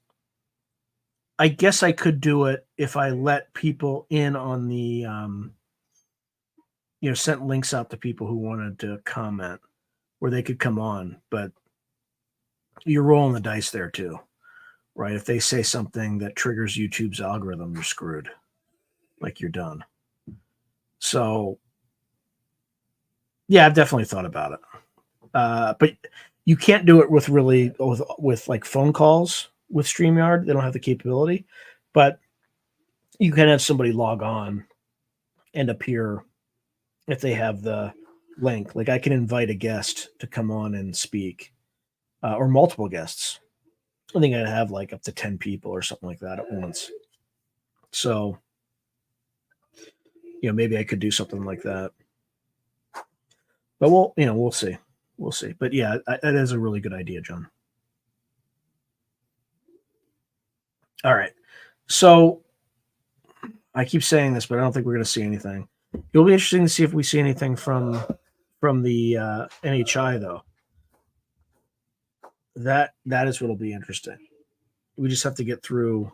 I could do it if I let people in on the sent links out to people who wanted to comment where they could come on, but you're rolling the dice there too, right? If they say something that triggers YouTube's algorithm, you're screwed. Like you're done. So yeah, I've definitely thought about it. But you can't do it with like phone calls with StreamYard. They don't have the capability, but you can have somebody log on and appear if they have the link. Like I can invite a guest to come on and speak, or multiple guests. I think I'd have like up to 10 people or something like that at once. So, maybe I could do something like that. But we'll see. We'll see. But yeah, that is a really good idea, John. All right. So I keep saying this, but I don't think we're going to see anything. It'll be interesting to see if we see anything from the NHI though. That is what'll be interesting. We just have to get through.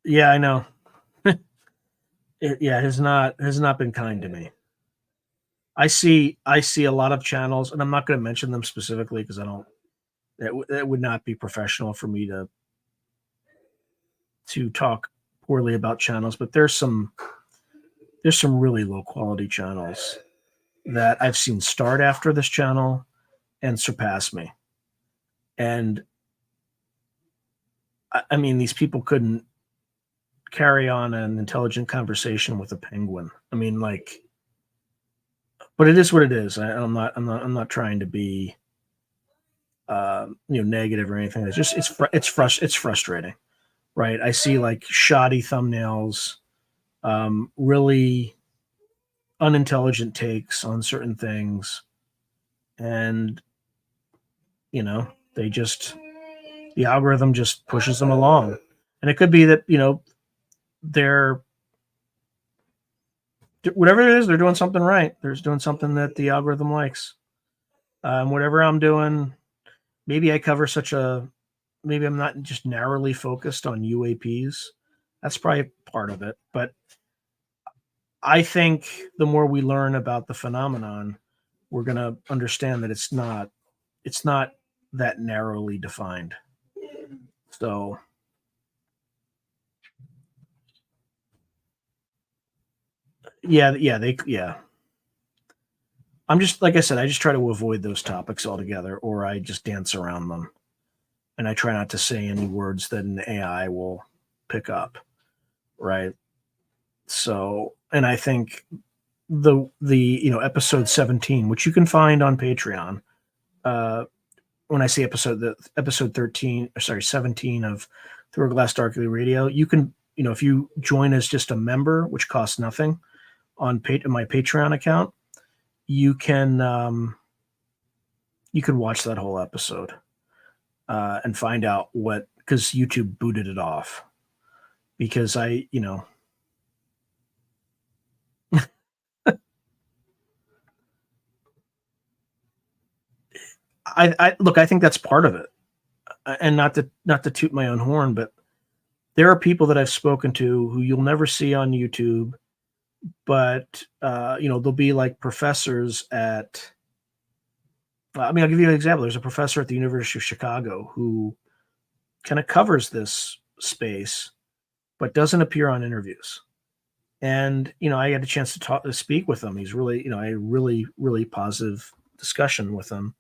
Yeah, I know. Yeah, has not been kind to me. I see a lot of channels, and I'm not going to mention them specifically because I don't. That would not be professional for me to talk poorly about channels. But there's some really low quality channels that I've seen start after this channel and surpass me. And I mean, these people couldn't carry on an intelligent conversation with a penguin. I mean, like, but it is what it is. I'm not trying to be, negative or anything. It's just, it's frustrating, right? I see like shoddy thumbnails, really unintelligent takes on certain things. And, they just, the algorithm just pushes them along. And it could be that, they're, whatever it is, they're doing something right. They're doing something that the algorithm likes. Whatever I'm doing, maybe I cover maybe I'm not just narrowly focused on UAPs. That's probably part of it. But I think the more we learn about the phenomenon, we're going to understand that it's not that narrowly defined. So yeah. I'm just, like I said, I just try to avoid those topics altogether, or I just dance around them. And I try not to say any words that an AI will pick up. Right. So, and I think the episode 17, which you can find on Patreon, when I say episode 13, or sorry, 17 of Through a Glass Darkly Radio, you can, if you join as just a member, which costs nothing, on my Patreon account, you can watch that whole episode and find out because YouTube booted it off, because I look, I think that's part of it. And not to toot my own horn, but there are people that I've spoken to who you'll never see on YouTube, but they'll be like professors at. I'll give you an example. There's a professor at the University of Chicago who kind of covers this space, but doesn't appear on interviews. And I had a chance to speak with him. He's really, I had a really, really positive discussion with him.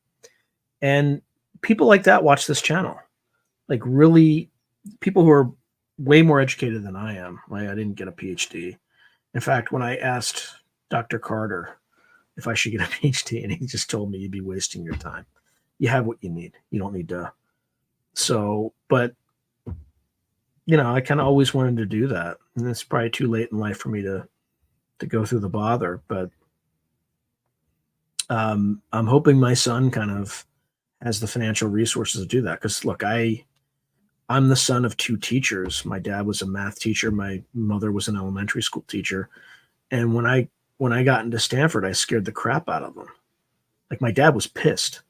And people like that watch this channel, like really people who are way more educated than I am. Right? I didn't get a PhD. In fact, when I asked Dr. Carter if I should get a PhD, and he just told me, you'd be wasting your time. You have what you need. You don't need to. So, but I kind of always wanted to do that. And it's probably too late in life for me to go through the bother, but I'm hoping my son kind of has the financial resources to do that. Because look, I'm the son of two teachers. My dad was a math teacher. My mother was an elementary school teacher. And when I got into Stanford, I scared the crap out of them. Like, my dad was pissed,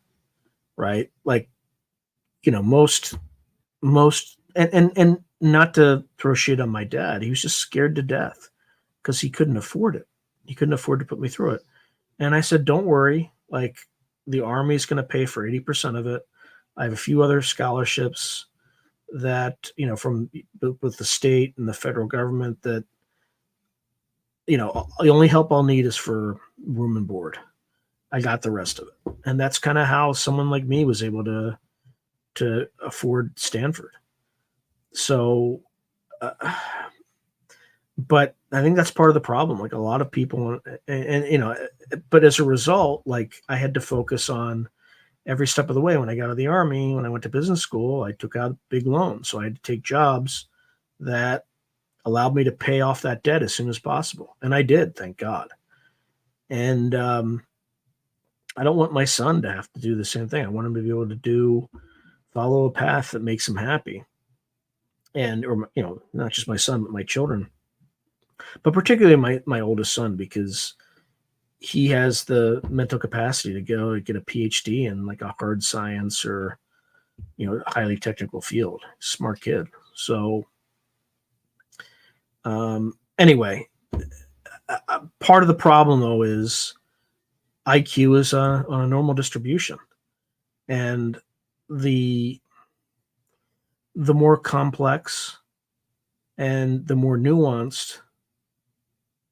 right? Like, most, and not to throw shit on my dad, he was just scared to death because he couldn't afford it. He couldn't afford to put me through it. And I said, don't worry. Like, the Army's going to pay for 80% of it. I have a few other scholarships that, from with the state and the federal government, that, the only help I'll need is for room and board. I got the rest of it. And that's kind of how someone like me was able to afford Stanford. So, but I think that's part of the problem. Like, a lot of people, and but as a result, like, I had to focus on every step of the way. When I got out of the Army, when I went to business school, I took out big loans. So I had to take jobs that allowed me to pay off that debt as soon as possible. And I did, thank God. And I don't want my son to have to do the same thing. I want him to be able to follow a path that makes him happy. And, or, not just my son, but my children, but particularly my oldest son, because he has the mental capacity to go get a PhD in like a hard science or, highly technical field. Smart kid. So, anyway, part of the problem though is IQ is on a normal distribution, and the more complex and the more nuanced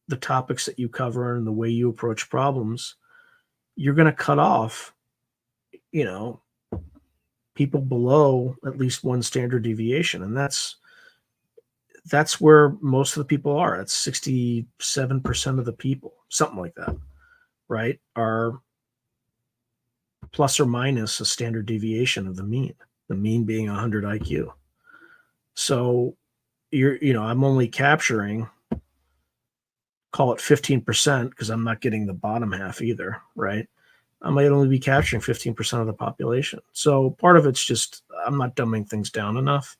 the topics that you cover and the way you approach problems, you're going to cut off, people below at least one standard deviation, and that's where most of the people are. That's 67% of the people, something like that, right? Are plus or minus a standard deviation of the mean being 100 IQ. So I'm only capturing, call it 15%, because I'm not getting the bottom half either, right? I might only be capturing 15% of the population. So part of it's just I'm not dumbing things down enough.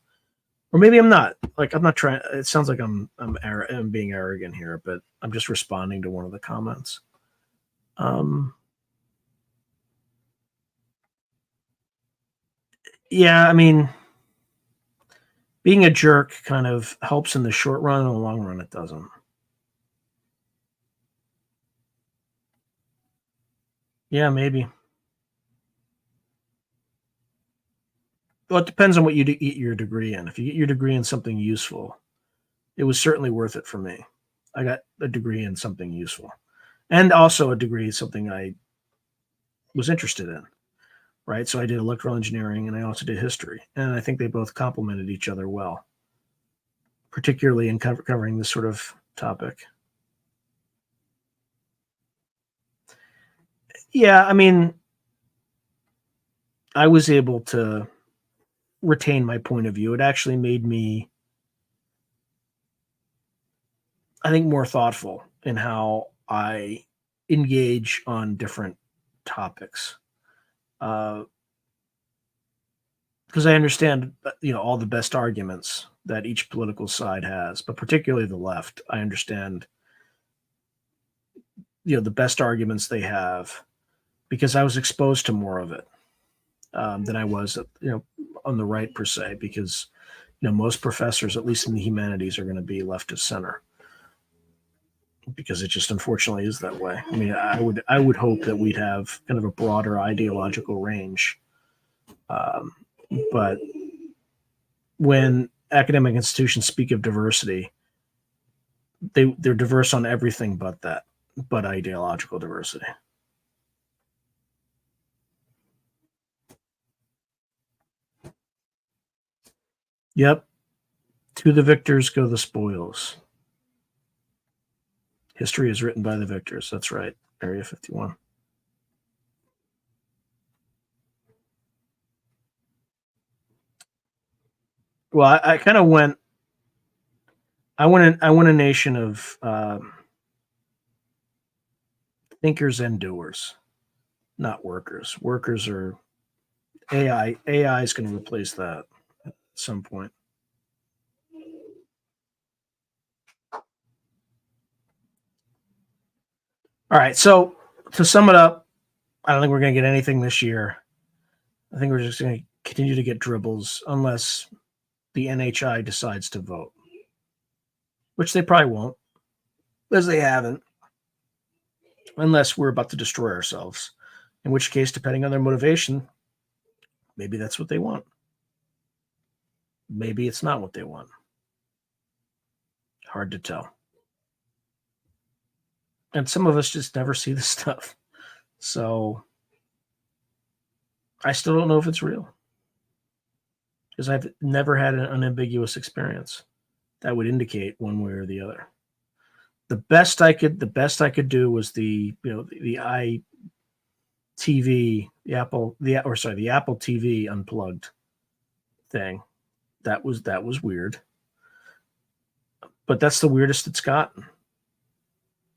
Or maybe I'm not. Like, I'm not trying. It sounds like I'm being arrogant here, but I'm just responding to one of the comments. Yeah, I mean, being a jerk kind of helps in the short run. In the long run, it doesn't. Yeah, maybe. Well, it depends on what you get your degree in. If you get your degree in something useful, it was certainly worth it for me. I got a degree in something useful, and also a degree in something I was interested in. Right, so I did electrical engineering and I also did history, and I think they both complemented each other well, particularly in covering this sort of topic. Yeah, I mean, I was able to retain my point of view. It actually made me, I think, more thoughtful in how I engage on different topics. Because I understand, all the best arguments that each political side has, but particularly the left. I understand, the best arguments they have because I was exposed to more of it than I was, on the right per se. Because most professors, at least in the humanities, are going to be left of center because it just unfortunately is that way. I mean, I would hope that we'd have kind of a broader ideological range, but when academic institutions speak of diversity, they're diverse on everything but that, but ideological diversity. Yep. To the victors go the spoils. History is written by the victors. That's right. Area 51. Well, I kind of went. I want a nation of thinkers and doers, not workers. Workers are AI. AI is going to replace that at some point. All right. So to sum it up, I don't think we're going to get anything this year. I think we're just going to continue to get dribbles unless the NHI decides to vote, which they probably won't, as they haven't, unless we're about to destroy ourselves. In which case, depending on their motivation, maybe that's what they want. Maybe it's not what they want. Hard to tell. And some of us just never see the stuff. So I still don't know if it's real because I've never had an unambiguous experience that would indicate one way or the other. The best I could do was the iTV, the Apple TV unplugged thing. That was weird. But that's the weirdest it's gotten.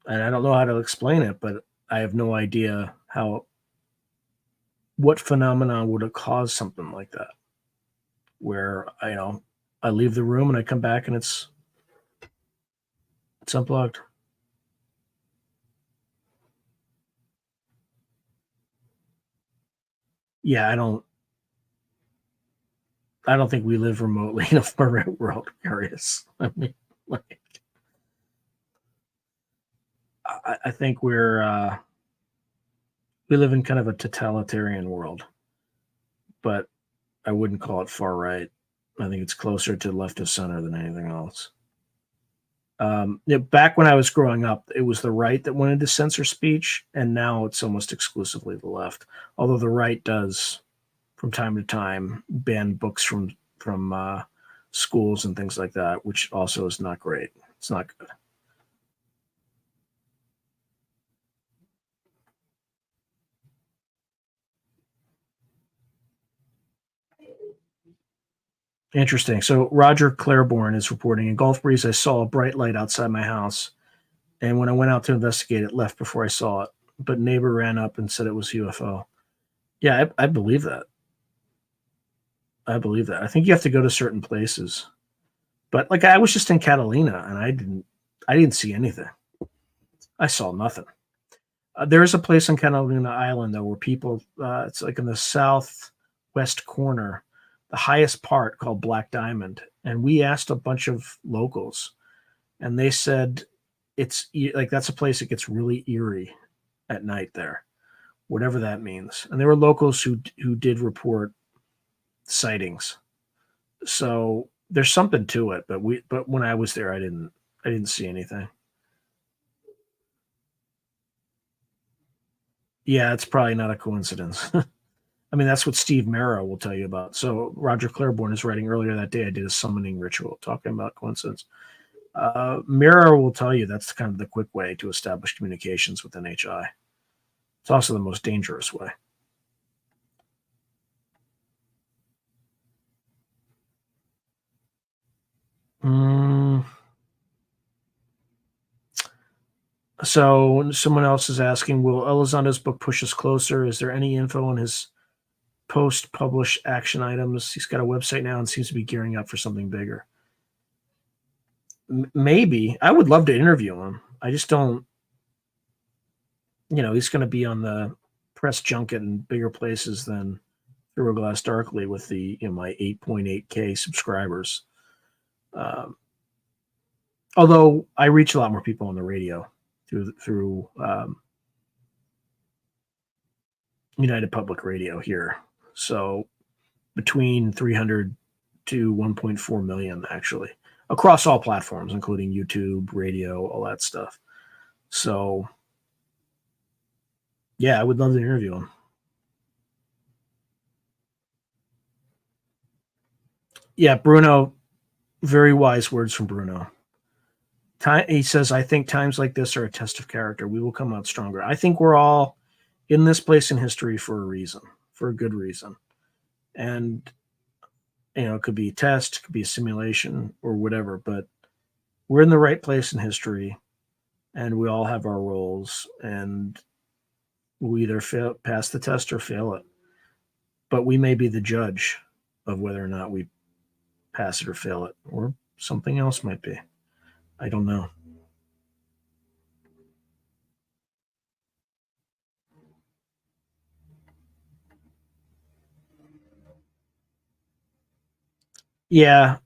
And I don't know how to explain it, but I have no idea what phenomenon would have caused something like that. Where I leave the room and I come back and it's unplugged. Yeah, I don't think we live remotely in a far world, Curious. I mean, like, I think we live in kind of a totalitarian world, but I wouldn't call it far right. I think it's closer to left of center than anything else. Back when I was growing up, it was the right that wanted to censor speech, and now it's almost exclusively the left. Although the right does, from time to time, ban books from schools and things like that, which also is not great. It's not good. Interesting. So Roger Claiborne is reporting in Gulf Breeze, I saw a bright light outside my house, and when I went out to investigate, it left before I saw it. But neighbor ran up and said it was UFO. Yeah, I believe that. I believe that. I think you have to go to certain places. But like I was just in Catalina and I didn't see anything. I saw nothing. There is a place on Catalina Island though where people it's like in the southwest corner, the highest part called Black Diamond, and we asked a bunch of locals, and they said like that's a place that gets really eerie at night there, whatever that means. And there were locals who did report sightings. So there's something to it, but when I was there, I didn't see anything. Yeah, it's probably not a coincidence. I mean, that's what Steve Mera will tell you about. So Roger Claiborne is writing earlier that day. I did a summoning ritual talking about coincidence. Mera will tell you that's kind of the quick way to establish communications with NHI. It's also the most dangerous way. Mm. So someone else is asking, will Elizondo's book push us closer? Is there any info on his post-publish action items? He's got a website now and seems to be gearing up for something bigger. Maybe. I would love to interview him. I just don't, he's going to be on the press junket in bigger places than Through a Glass Darkly with the my 8.8K subscribers. Although I reach a lot more people on the radio through United Public Radio here. So between 300 to 1.4 million actually across all platforms, including YouTube, radio, all that stuff. So yeah, I would love to interview him. Yeah, Bruno, very wise words from Bruno. He says, I think times like this are a test of character. We will come out stronger. I think we're all in this place in history for a reason, for a good reason. And, it could be a test, it could be a simulation or whatever, but we're in the right place in history and we all have our roles and we either pass the test or fail it. But we may be the judge of whether or not we pass it or fail it, or something else might be. I don't know. Yeah,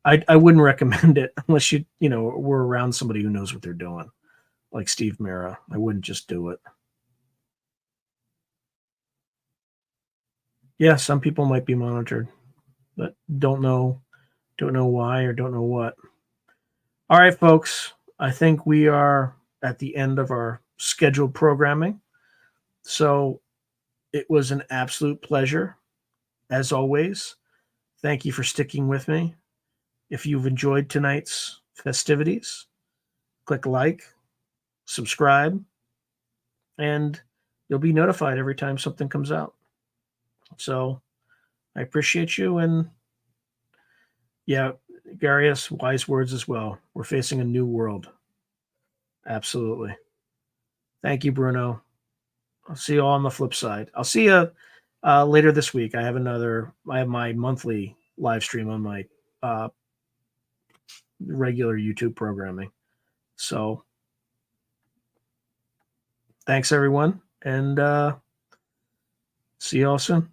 I wouldn't recommend it unless we're around somebody who knows what they're doing, like Steve Mera. I wouldn't just do it. Yeah, some people might be monitored, but don't know why or don't know what. All right, folks. I think we are at the end of our scheduled programming. So it was an absolute pleasure, as always. Thank you for sticking with me. If you've enjoyed tonight's festivities, click like, subscribe, and you'll be notified every time something comes out. So I appreciate you. And yeah, Garius, wise words as well. We're facing a new world. Absolutely. Thank you, Bruno. I'll see you all on the flip side. I'll see you later this week. I have my monthly live stream on my regular YouTube programming. So thanks, everyone. And see you all soon.